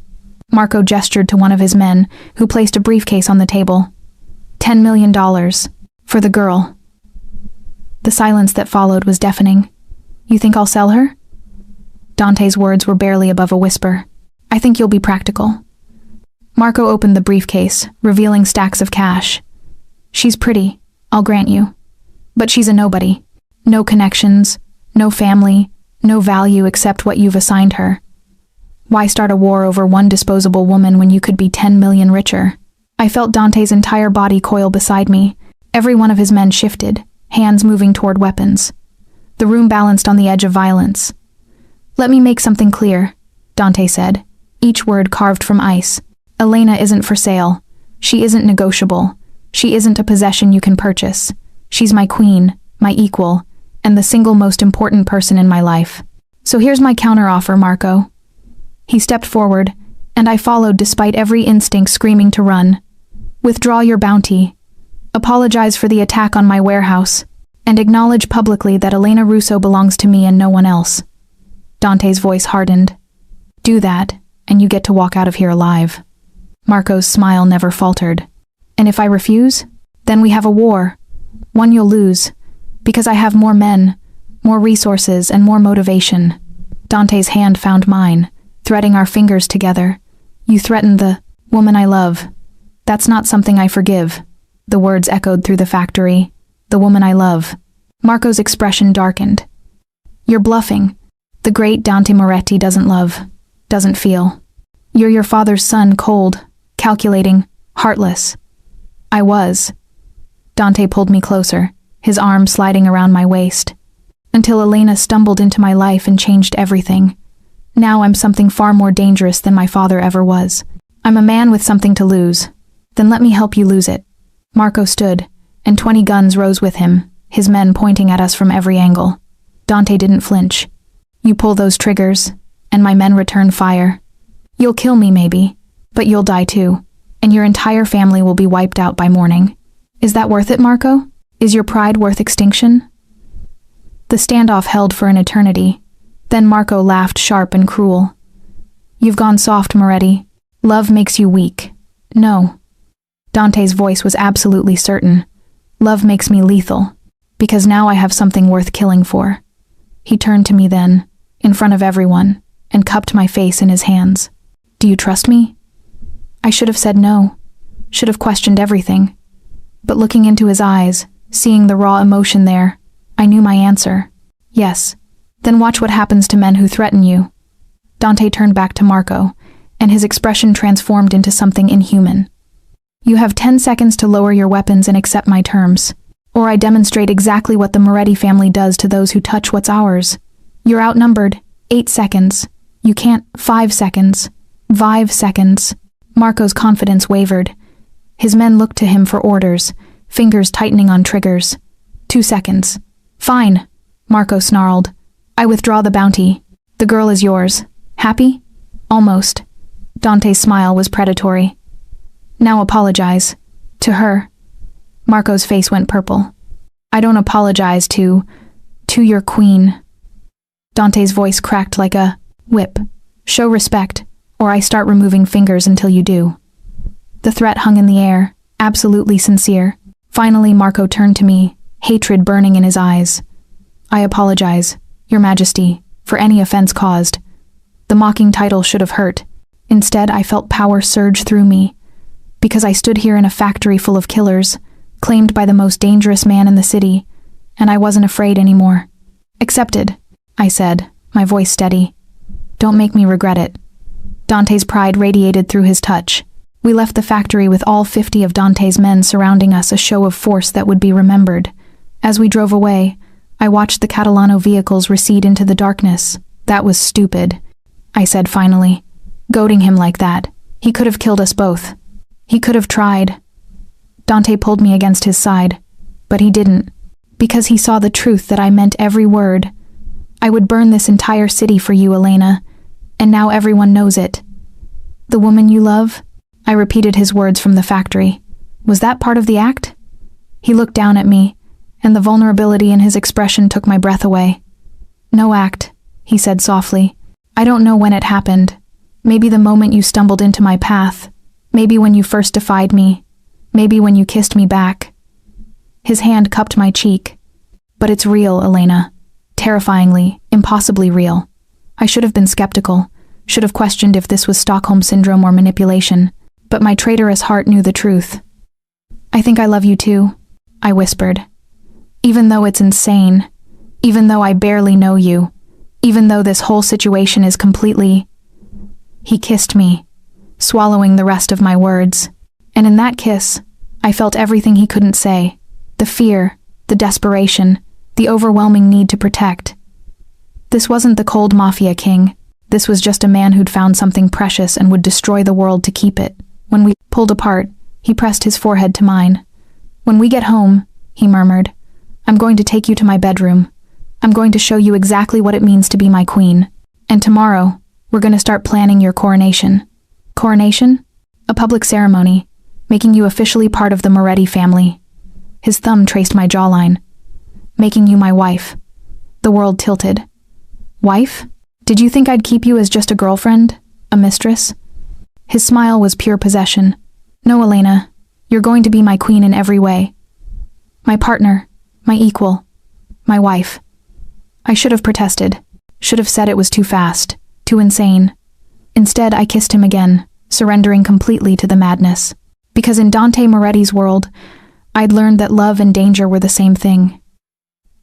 Marco gestured to one of his men, who placed a briefcase on the table. $10 million. For the girl. The silence that followed was deafening. You think I'll sell her? Dante's words were barely above a whisper. I think you'll be practical. Marco opened the briefcase, revealing stacks of cash. She's pretty, I'll grant you. But she's a nobody. No connections, no family, no value except what you've assigned her. Why start a war over one disposable woman when you could be 10 million richer? I felt Dante's entire body coil beside me. Every one of his men shifted, hands moving toward weapons. The room balanced on the edge of violence. Let me make something clear, Dante said, each word carved from ice. Elena isn't for sale. She isn't negotiable. She isn't a possession you can purchase. She's my queen, my equal, and the single most important person in my life. So here's my counteroffer, Marco. He stepped forward, and I followed despite every instinct screaming to run. Withdraw your bounty. Apologize for the attack on my warehouse, and acknowledge publicly that Elena Russo belongs to me and no one else. Dante's voice hardened. Do that, and you get to walk out of here alive. Marco's smile never faltered. And if I refuse, then we have a war. One you'll lose, because I have more men, more resources, and more motivation. Dante's hand found mine, threading our fingers together. You threatened the woman I love. That's not something I forgive. The words echoed through the factory. The woman I love. Marco's expression darkened. You're bluffing. The great Dante Moretti doesn't love, doesn't feel. You're your father's son, cold, calculating, heartless. I was. Dante pulled me closer, his arm sliding around my waist. Until Elena stumbled into my life and changed everything. Now I'm something far more dangerous than my father ever was. I'm a man with something to lose. Then let me help you lose it. Marco stood, and 20 guns rose with him, his men pointing at us from every angle. Dante didn't flinch. You pull those triggers, and my men return fire. You'll kill me maybe, but you'll die too, and your entire family will be wiped out by morning. Is that worth it, Marco? Is your pride worth extinction? The standoff held for an eternity. Then Marco laughed sharp and cruel. You've gone soft, Moretti. Love makes you weak. No. Dante's voice was absolutely certain. Love makes me lethal, because now I have something worth killing for. He turned to me then, in front of everyone, and cupped my face in his hands. Do you trust me? I should have said no, should have questioned everything. But looking into his eyes, seeing the raw emotion there, I knew my answer. Yes. Then watch what happens to men who threaten you. Dante turned back to Marco, and his expression transformed into something inhuman. You have 10 seconds to lower your weapons and accept my terms, or I demonstrate exactly what the Moretti family does to those who touch what's ours. You're outnumbered. 8 seconds. You can't. 5 seconds. 5 seconds. Marco's confidence wavered. His men looked to him for orders, fingers tightening on triggers. 2 seconds. Fine, Marco snarled. I withdraw the bounty. The girl is yours. Happy? Almost. Dante's smile was predatory. Now apologize. To her. Marco's face went purple. I don't apologize to your queen. Dante's voice cracked like a whip. Show respect, or I start removing fingers until you do. The threat hung in the air, absolutely sincere. Finally, Marco turned to me, hatred burning in his eyes. I apologize, Your Majesty, for any offense caused. The mocking title should have hurt. Instead, I felt power surge through me, because I stood here in a factory full of killers, claimed by the most dangerous man in the city, and I wasn't afraid anymore. Accepted, I said, my voice steady. Don't make me regret it. Dante's pride radiated through his touch. We left the factory with all 50 of Dante's men surrounding us, a show of force that would be remembered. As we drove away, I watched the Catalano vehicles recede into the darkness. That was stupid, I said finally. Goading him like that. He could have killed us both. He could have tried. Dante pulled me against his side, but he didn't, because he saw the truth that I meant every word. I would burn this entire city for you, Elena, and now everyone knows it. The woman you love? I repeated his words from the factory. Was that part of the act? He looked down at me, and the vulnerability in his expression took my breath away. No act, he said softly. I don't know when it happened. Maybe the moment you stumbled into my path. Maybe when you first defied me. Maybe when you kissed me back. His hand cupped my cheek. But it's real, Elena. Terrifyingly, impossibly real. I should have been skeptical, should have questioned if this was Stockholm Syndrome or manipulation, but my traitorous heart knew the truth. I think I love you too, I whispered. Even though it's insane, even though I barely know you, even though this whole situation is completely... He kissed me, swallowing the rest of my words, and in that kiss, I felt everything he couldn't say. The fear, the desperation, the overwhelming need to protect. This wasn't the cold Mafia king. This was just a man who'd found something precious and would destroy the world to keep it. When we pulled apart, he pressed his forehead to mine. When we get home, he murmured, I'm going to take you to my bedroom. I'm going to show you exactly what it means to be my queen. And tomorrow, we're going to start planning your coronation. Coronation? A public ceremony, making you officially part of the Moretti family. His thumb traced my jawline. Making you my wife. The world tilted. Wife? Did you think I'd keep you as just a girlfriend? A mistress? His smile was pure possession. No, Elena, you're going to be my queen in every way. My partner, my equal, my wife. I should have protested, should have said it was too fast, too insane. Instead, I kissed him again, surrendering completely to the madness. Because in Dante Moretti's world, I'd learned that love and danger were the same thing.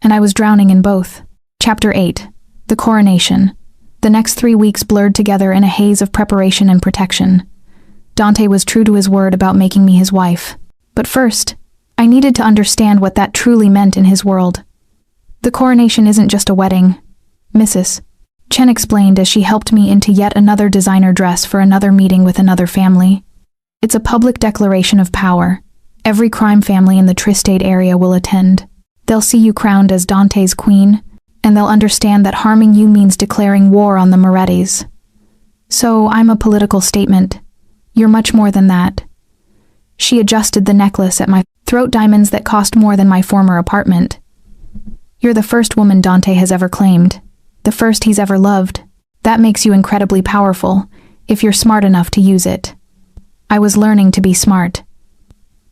And I was drowning in both. Chapter 8. The Coronation. The next 3 weeks blurred together in a haze of preparation and protection. Dante was true to his word about making me his wife. But first, I needed to understand what that truly meant in his world. The coronation isn't just a wedding. Mrs. Chen explained as she helped me into yet another designer dress for another meeting with another family. It's a public declaration of power. Every crime family in the tri-state area will attend. They'll see you crowned as Dante's queen, and they'll understand that harming you means declaring war on the Morettis. So I'm a political statement. You're much more than that. She adjusted the necklace at my throat, diamonds that cost more than my former apartment. You're the first woman Dante has ever claimed. The first he's ever loved. That makes you incredibly powerful, if you're smart enough to use it. I was learning to be smart.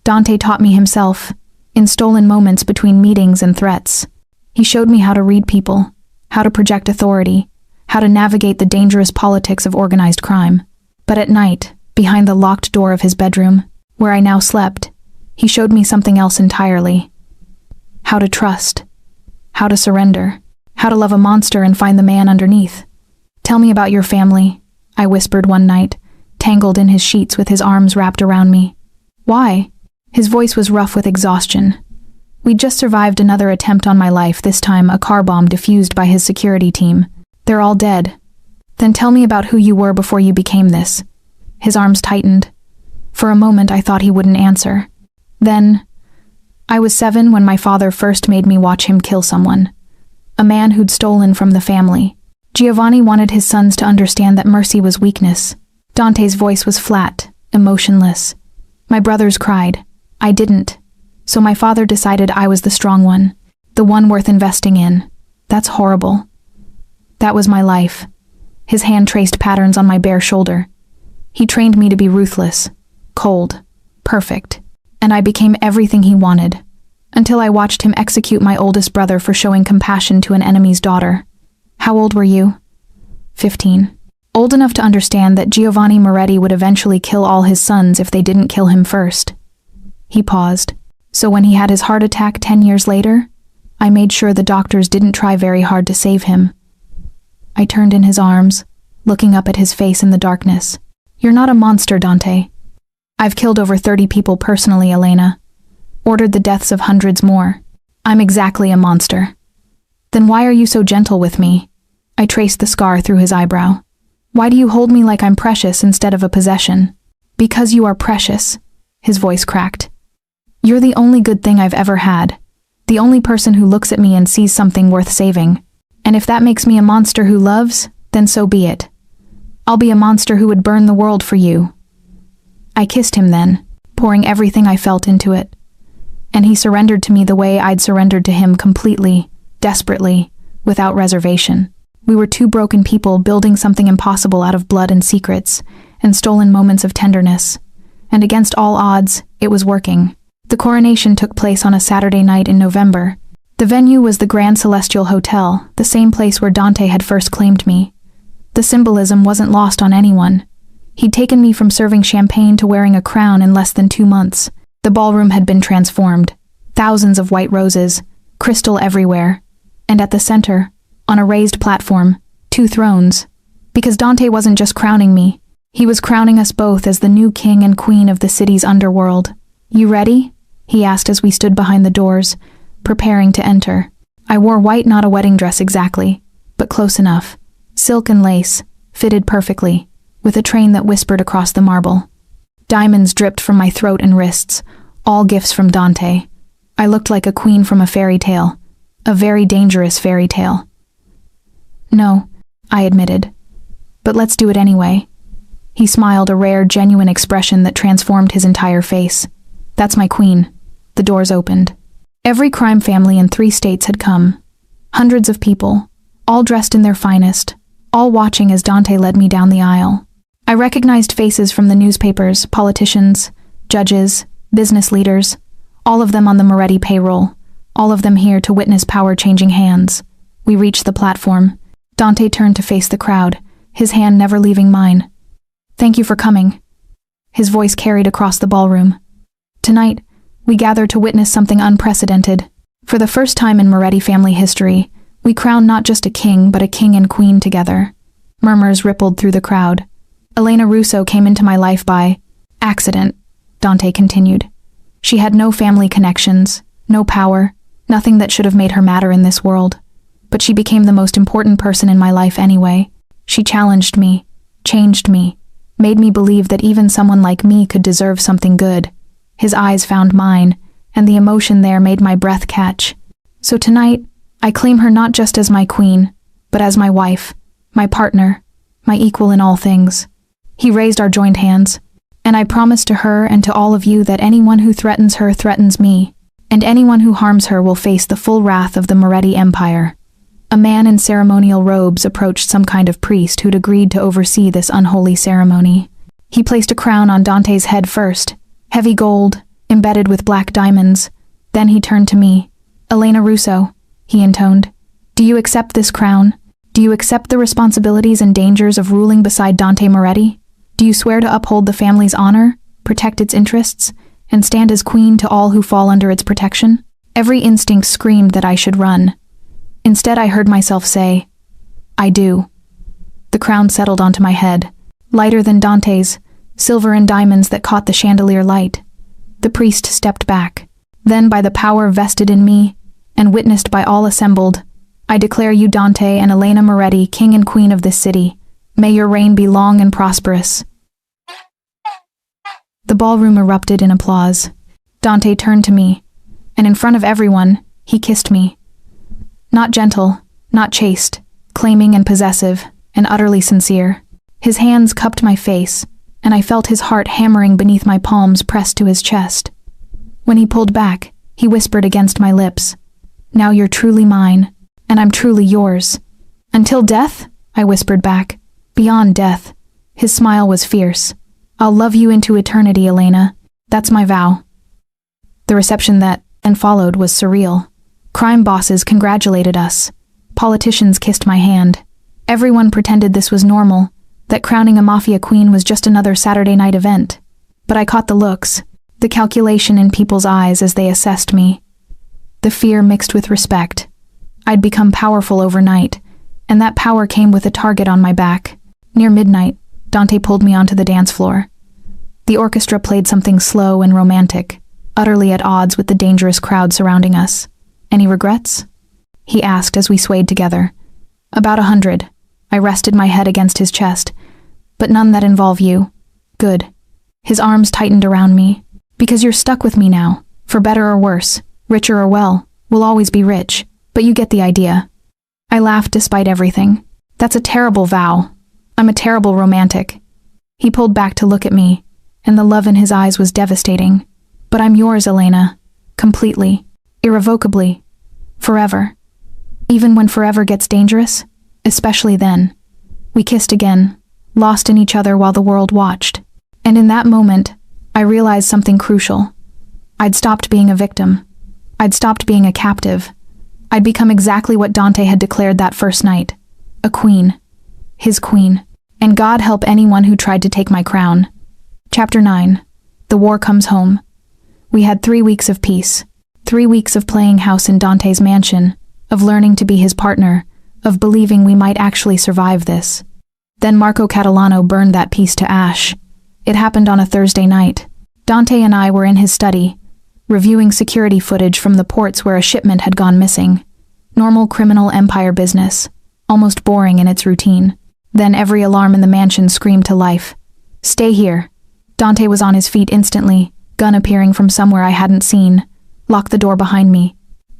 Dante taught me himself, in stolen moments between meetings and threats. He showed me how to read people, how to project authority, how to navigate the dangerous politics of organized crime. But at night, behind the locked door of his bedroom, where I now slept, he showed me something else entirely. How to trust, how to surrender, how to love a monster and find the man underneath. Tell me about your family, I whispered one night, tangled in his sheets with his arms wrapped around me. Why? His voice was rough with exhaustion. We'd just survived another attempt on my life, this time a car bomb defused by his security team. They're all dead. Then tell me about who you were before you became this. His arms tightened. For a moment I thought he wouldn't answer. Then, I was 7 when my father first made me watch him kill someone. A man who'd stolen from the family. Giovanni wanted his sons to understand that mercy was weakness. Dante's voice was flat, emotionless. My brothers cried. I didn't. So my father decided I was the strong one, the one worth investing in. That's horrible. That was my life. His hand traced patterns on my bare shoulder. He trained me to be ruthless, cold, perfect, and I became everything he wanted, until I watched him execute my oldest brother for showing compassion to an enemy's daughter. How old were you? 15. Old enough to understand that Giovanni Moretti would eventually kill all his sons if they didn't kill him first. He paused. So when he had his heart attack 10 years later, I made sure the doctors didn't try very hard to save him. I turned in his arms, looking up at his face in the darkness. You're not a monster, Dante. I've killed over 30 people personally, Elena. Ordered the deaths of hundreds more. I'm exactly a monster. Then why are you so gentle with me? I traced the scar through his eyebrow. Why do you hold me like I'm precious instead of a possession? Because you are precious, his voice cracked. You're the only good thing I've ever had. The only person who looks at me and sees something worth saving. And if that makes me a monster who loves, then so be it. I'll be a monster who would burn the world for you. I kissed him then, pouring everything I felt into it. And he surrendered to me the way I'd surrendered to him, completely, desperately, without reservation. We were 2 broken people building something impossible out of blood and secrets, and stolen moments of tenderness. And against all odds, it was working. The coronation took place on a Saturday night in November. The venue was the Grand Celestial Hotel, the same place where Dante had first claimed me. The symbolism wasn't lost on anyone. He'd taken me from serving champagne to wearing a crown in less than 2 months. The ballroom had been transformed. Thousands of white roses, crystal everywhere. And at the center, on a raised platform, 2 thrones. Because Dante wasn't just crowning me. He was crowning us both as the new king and queen of the city's underworld. You ready? He asked as we stood behind the doors, preparing to enter. I wore white, not a wedding dress exactly, but close enough. Silk and lace, fitted perfectly, with a train that whispered across the marble. Diamonds dripped from my throat and wrists, all gifts from Dante. I looked like a queen from a fairy tale, a very dangerous fairy tale. No, I admitted. But let's do it anyway. He smiled, a rare, genuine expression that transformed his entire face. That's my queen. The doors opened. Every crime family in 3 states had come. Hundreds of people, all dressed in their finest, all watching as Dante led me down the aisle. I recognized faces from the newspapers, politicians, judges, business leaders, all of them on the Moretti payroll, all of them here to witness power changing hands. We reached the platform. Dante turned to face the crowd, his hand never leaving mine. "Thank you for coming." His voice carried across the ballroom. "Tonight, we gather to witness something unprecedented. For the first time in Moretti family history, we crown not just a king but a king and queen together." Murmurs rippled through the crowd. "Elena Russo came into my life by accident," Dante continued. "She had no family connections, no power, nothing that should have made her matter in this world. But she became the most important person in my life anyway. She challenged me, changed me, made me believe that even someone like me could deserve something good." His eyes found mine, and the emotion there made my breath catch. "So tonight, I claim her not just as my queen, but as my wife, my partner, my equal in all things." He raised our joined hands. "And I promise to her and to all of you that anyone who threatens her threatens me, and anyone who harms her will face the full wrath of the Moretti Empire." A man in ceremonial robes approached some kind of priest who'd agreed to oversee this unholy ceremony. He placed a crown on Dante's head first, heavy gold, embedded with black diamonds. Then he turned to me. "Elena Russo," he intoned, "do you accept this crown? Do you accept the responsibilities and dangers of ruling beside Dante Moretti? Do you swear to uphold the family's honor, protect its interests, and stand as queen to all who fall under its protection?" Every instinct screamed that I should run. Instead, I heard myself say, "I do." The crown settled onto my head, lighter than Dante's, silver and diamonds that caught the chandelier light. The priest stepped back. Then, by the power vested in me, and witnessed by all assembled, "I declare you Dante and Elena Moretti, king and queen of this city. May your reign be long and prosperous." The ballroom erupted in applause. Dante turned to me, and in front of everyone, he kissed me. Not gentle, not chaste, claiming and possessive, and utterly sincere. His hands cupped my face, and I felt his heart hammering beneath my palms pressed to his chest. When he pulled back, he whispered against my lips, "Now you're truly mine, and I'm truly yours." "Until death?" I whispered back. "Beyond death." His smile was fierce. "I'll love you into eternity, Elena. That's my vow." The reception that then followed was surreal. Crime bosses congratulated us. Politicians kissed my hand. Everyone pretended this was normal, that crowning a Mafia queen was just another Saturday night event. But I caught the looks, the calculation in people's eyes as they assessed me. The fear mixed with respect. I'd become powerful overnight, and that power came with a target on my back. Near midnight, Dante pulled me onto the dance floor. The orchestra played something slow and romantic, utterly at odds with the dangerous crowd surrounding us. "Any regrets?" he asked as we swayed together. "About 100. I rested my head against his chest. "But none that involve you." "Good." His arms tightened around me. "Because you're stuck with me now. For better or worse, richer or well, we'll always be rich. But you get the idea." I laughed despite everything. "That's a terrible vow. I'm a terrible romantic." He pulled back to look at me, and the love in his eyes was devastating. "But I'm yours, Elena. Completely. Irrevocably. Forever. Even when forever gets dangerous, especially then." We kissed again, lost in each other while the world watched. And in that moment, I realized something crucial. I'd stopped being a victim. I'd stopped being a captive. I'd become exactly what Dante had declared that first night. A queen. His queen. And God help anyone who tried to take my crown. Chapter 9. The War Comes Home. We had 3 weeks of peace. 3 weeks of playing house in Dante's mansion, of learning to be his partner, of believing we might actually survive this. Then Marco Catalano burned that peace to ash. It happened on a Thursday night. Dante and I were in his study, reviewing security footage from the ports where a shipment had gone missing. Normal criminal empire business, almost boring in its routine. Then every alarm in the mansion screamed to life. "Stay here." Dante was on his feet instantly, gun appearing from somewhere I hadn't seen. Locked the door behind me.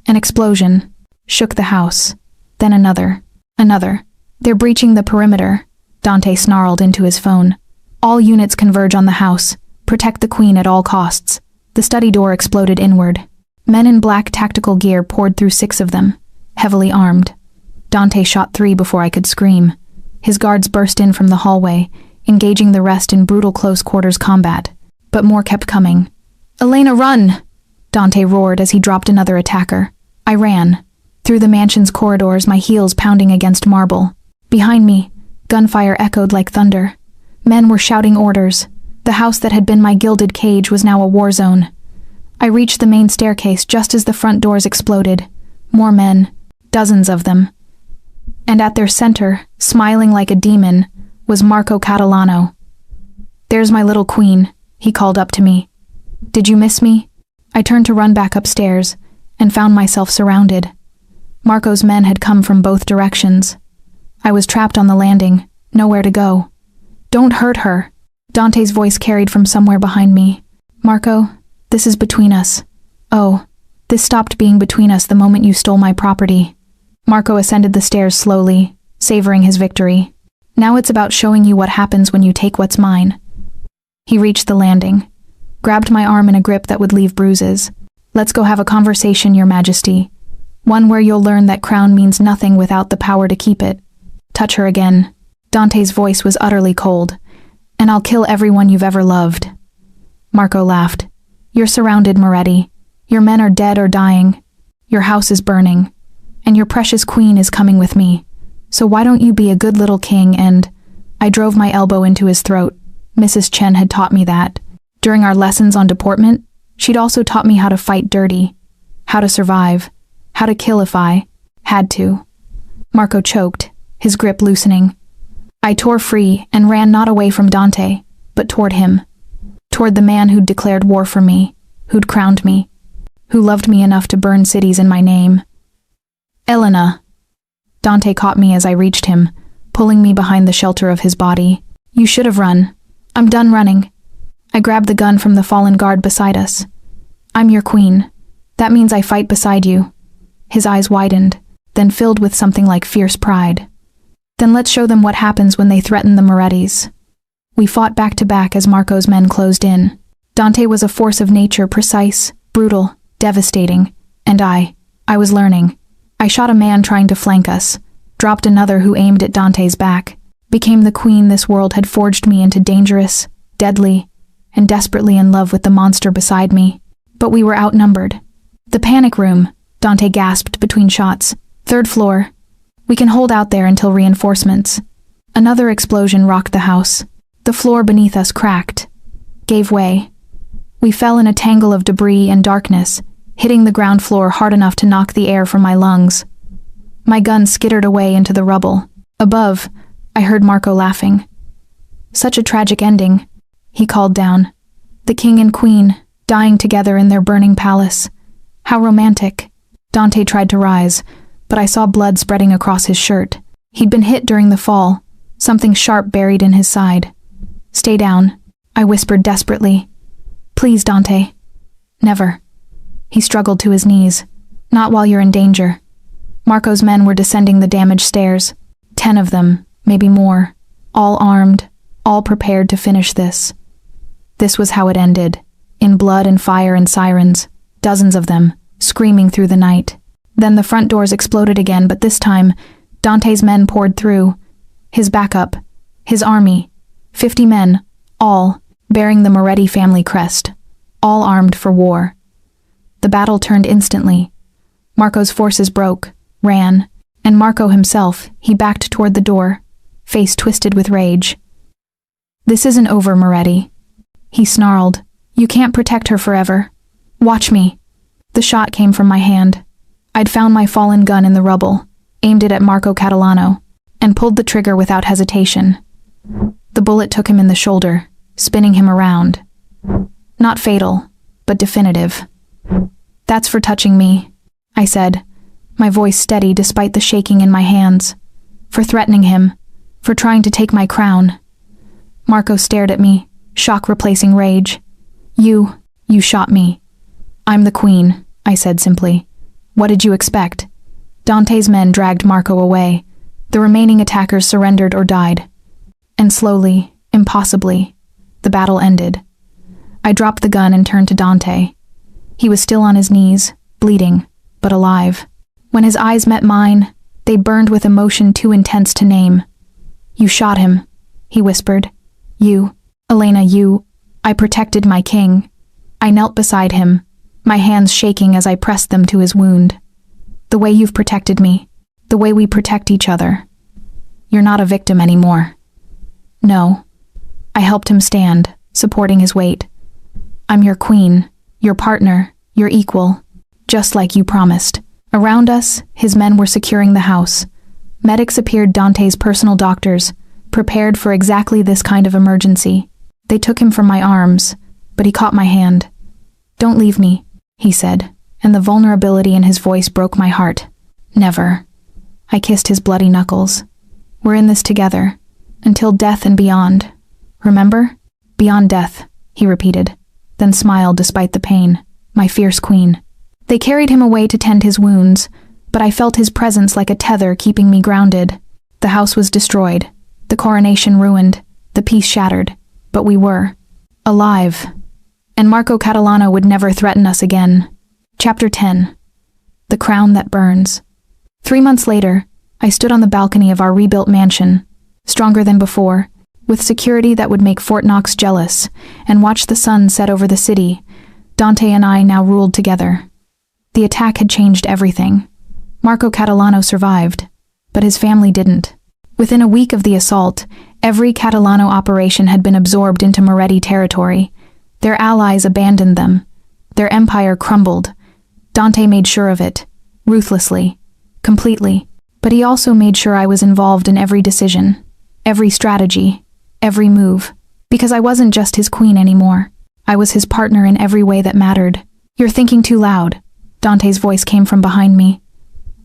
An explosion shook the house. Then another. Another. "They're breaching the perimeter," Dante snarled into his phone. "All units converge on the house. Protect the queen at all costs." The study door exploded inward. Men in black tactical gear poured through 6 of them, heavily armed. Dante shot 3 before I could scream. His guards burst in from the hallway, engaging the rest in brutal close-quarters combat. But more kept coming. "Elena, run!" Dante roared as he dropped another attacker. I ran. Through the mansion's corridors, my heels pounding against marble. Behind me, Gunfire echoed like thunder. Men were shouting orders. The house that had been my gilded cage was now a war zone. I reached the main staircase just as the front doors exploded. More men, dozens of them. And at their center, smiling like a demon, was Marco Catalano. "There's my little queen," he called up to me. "Did you miss me?" I turned to run back upstairs and found myself surrounded. Marco's men had come from both directions. I was trapped on the landing, nowhere to go. "Don't hurt her," Dante's voice carried from somewhere behind me. "Marco, this is between us." "Oh, this stopped being between us the moment you stole my property." Marco ascended the stairs slowly, savoring his victory. "Now it's about showing you what happens when you take what's mine." He reached the landing, grabbed my arm in a grip that would leave bruises. "Let's go have a conversation, Your Majesty. One where you'll learn that crown means nothing without the power to keep it." "Touch her again." Dante's voice was utterly cold. "And I'll kill everyone you've ever loved." Marco laughed. "You're surrounded, Moretti. Your men are dead or dying. Your house is burning. And your precious queen is coming with me. So why don't you be a good little king and—" I drove my elbow into his throat. Mrs. Chen had taught me that. During our lessons on deportment, she'd also taught me how to fight dirty, how to survive, how to kill if I had to. Marco choked, his grip loosening. I tore free and ran not away from Dante, but toward him. Toward the man who'd declared war for me, who'd crowned me, who loved me enough to burn cities in my name. "Elena." Dante caught me as I reached him, pulling me behind the shelter of his body. "You should have run." "I'm done running." I grabbed the gun from the fallen guard beside us. "I'm your queen. That means I fight beside you." His eyes widened, then filled with something like fierce pride. "Then let's show them what happens when they threaten the Morettis." We fought back to back as Marco's men closed in. Dante was a force of nature, precise, brutal, devastating, and I was learning. I shot a man trying to flank us, dropped another who aimed at Dante's back, became the queen this world had forged me into, dangerous, deadly, and desperately in love with the monster beside me. But we were outnumbered. "The panic room," Dante gasped between shots. "Third floor. We can hold out there until reinforcements." Another explosion rocked the house. The floor beneath us cracked, gave way. We fell in a tangle of debris and darkness, hitting the ground floor hard enough to knock the air from my lungs. My gun skittered away into the rubble. Above, I heard Marco laughing. "Such a tragic ending," he called down. "The king and queen, dying together in their burning palace. How romantic." Dante tried to rise, but I saw blood spreading across his shirt. He'd been hit during the fall, something sharp buried in his side. "Stay down," I whispered desperately. "Please, Dante." "Never." He struggled to his knees. "Not while you're in danger." Marco's men were descending the damaged stairs. 10 of them, maybe more, all armed, all prepared to finish this. This was how it ended, in blood and fire and sirens, dozens of them, screaming through the night. Then the front doors exploded again, but this time, Dante's men poured through. His backup, his army, 50 men, all, bearing the Moretti family crest, all armed for war. The battle turned instantly. Marco's forces broke, ran, and Marco himself, he backed toward the door, face twisted with rage. "This isn't over, Moretti," he snarled. "You can't protect her forever. Watch me." The shot came from my hand. I'd found my fallen gun in the rubble, aimed it at Marco Catalano, and pulled the trigger without hesitation. The bullet took him in the shoulder, spinning him around. Not fatal, but definitive. "That's for touching me," I said, my voice steady despite the shaking in my hands. "For threatening him, for trying to take my crown." Marco stared at me, shock replacing rage. You shot me." "I'm the queen," I said simply. "What did you expect?" Dante's men dragged Marco away. The remaining attackers surrendered or died. And slowly, impossibly, the battle ended. I dropped the gun and turned to Dante. He was still on his knees, bleeding, but alive. When his eyes met mine, they burned with emotion too intense to name. "You shot him," he whispered. "You, Elena, you." I protected my king. I knelt beside him, my hands shaking as I pressed them to his wound. "The way you've protected me, the way we protect each other." You're not a victim anymore." "No." I helped him stand, supporting his weight. "I'm your queen, your partner, your equal, just like you promised." Around us, his men were securing the house. Medics appeared, Dante's personal doctors, prepared for exactly this kind of emergency. They took him from my arms, but he caught my hand. "Don't leave me," he said, and the vulnerability in his voice broke my heart. "Never." I kissed his bloody knuckles. "We're in this together, until death and beyond. Remember? Beyond death," he repeated, then smiled despite the pain. "My fierce queen." They carried him away to tend his wounds, but I felt his presence like a tether keeping me grounded. The house was destroyed, the coronation ruined, the peace shattered, but we were alive. And Marco Catalano would never threaten us again. Chapter 10. The Crown That Burns. 3 months later, I stood on the balcony of our rebuilt mansion, stronger than before, with security that would make Fort Knox jealous, and watched the sun set over the city. Dante and I now ruled together. The attack had changed everything. Marco Catalano survived, but his family didn't. Within a week of the assault, every Catalano operation had been absorbed into Moretti territory. Their allies abandoned them. Their empire crumbled. Dante made sure of it, ruthlessly, completely. But he also made sure I was involved in every decision, every strategy, every move, because I wasn't just his queen anymore. I was his partner in every way that mattered. "You're thinking too loud," Dante's voice came from behind me.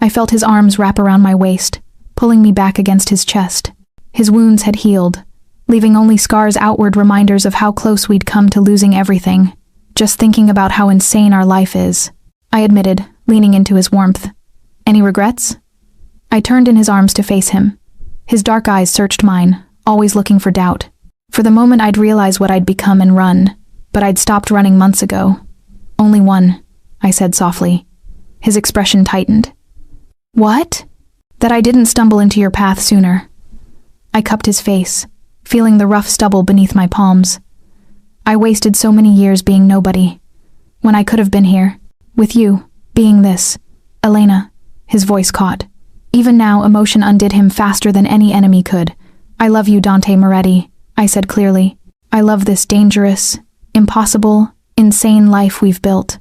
I felt his arms wrap around my waist, pulling me back against his chest. His wounds had healed, leaving only scars, outward reminders of how close we'd come to losing everything. "Just thinking about how insane our life is," I admitted, leaning into his warmth. "Any regrets?" I turned in his arms to face him. His dark eyes searched mine, always looking for doubt. For the moment I'd realize what I'd become and run, but I'd stopped running months ago. "Only one," I said softly. His expression tightened. "What?" "That I didn't stumble into your path sooner." I cupped his face, feeling the rough stubble beneath my palms. I wasted so many years being nobody, when I could have been here, with you, being this. "Elena," his voice caught. Even now, emotion undid him faster than any enemy could. "I love you, Dante Moretti," I said clearly. "I love this dangerous, impossible, insane life we've built.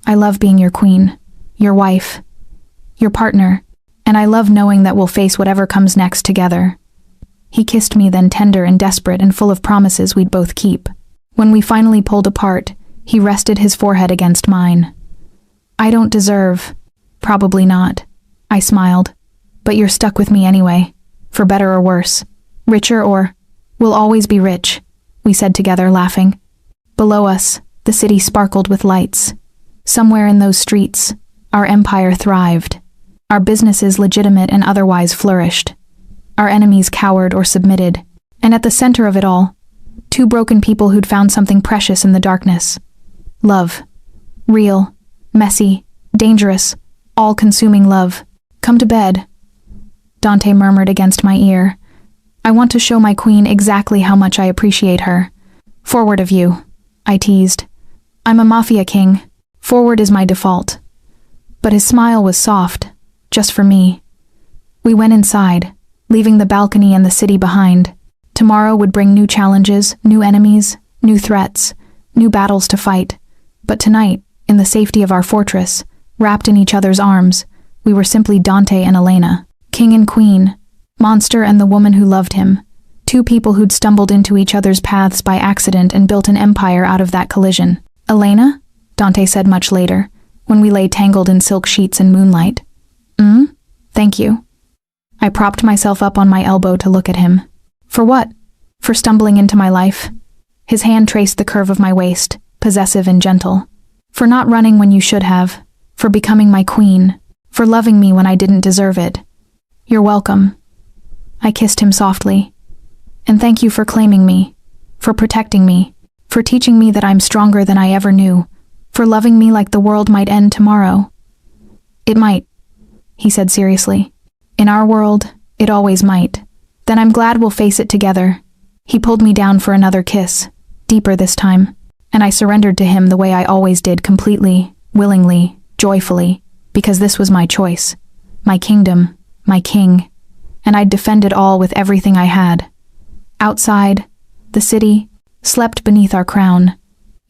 I love being your queen, your wife, your partner, and I love knowing that we'll face whatever comes next together." He kissed me, then tender and desperate and full of promises we'd both keep. When we finally pulled apart, he rested his forehead against mine. "I don't deserve." "Probably not," I smiled. "But you're stuck with me anyway, for better or worse. Richer or, we'll always be rich," we said together, laughing. Below us, the city sparkled with lights. Somewhere in those streets, our empire thrived. Our businesses, legitimate and otherwise, flourished. Our enemies cowered or submitted. And at the center of it all, two broken people who'd found something precious in the darkness. Love. Real, messy, dangerous, all-consuming love. "Come to bed," Dante murmured against my ear. "I want to show my queen exactly how much I appreciate her." "Forward of you," I teased. "I'm a Mafia king. Forward is my default." But his smile was soft, just for me. We went inside, leaving the balcony and the city behind. Tomorrow would bring new challenges, new enemies, new threats, new battles to fight. But tonight, in the safety of our fortress, wrapped in each other's arms, we were simply Dante and Elena, king and queen, monster and the woman who loved him. Two people who'd stumbled into each other's paths by accident and built an empire out of that collision. "Elena?" Dante said much later, when we lay tangled in silk sheets and moonlight. Thank you." I propped myself up on my elbow to look at him. "For what?" "For stumbling into my life." His hand traced the curve of my waist, possessive and gentle. "For not running when you should have. For becoming my queen. For loving me when I didn't deserve it." "You're welcome." I kissed him softly. "And thank you for claiming me. For protecting me. For teaching me that I'm stronger than I ever knew. For loving me like the world might end tomorrow." "It might," he said seriously. "In our world, it always might. Then I'm glad we'll face it together." He pulled me down for another kiss, deeper this time, and I surrendered to him the way I always did, completely, willingly, joyfully, because this was my choice, my kingdom, my king, and I'd defend it all with everything I had. Outside, the city slept beneath our crown.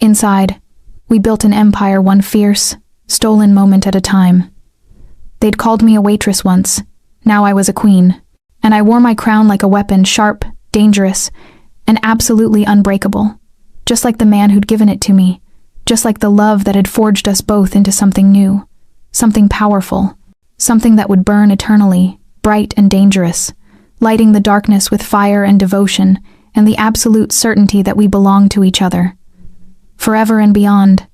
Inside, we built an empire one fierce, stolen moment at a time. They'd called me a waitress once. Now I was a queen, and I wore my crown like a weapon, sharp, dangerous, and absolutely unbreakable. Just like the man who'd given it to me, just like the love that had forged us both into something new, something powerful, something that would burn eternally, bright and dangerous, lighting the darkness with fire and devotion, and the absolute certainty that we belonged to each other. Forever and beyond.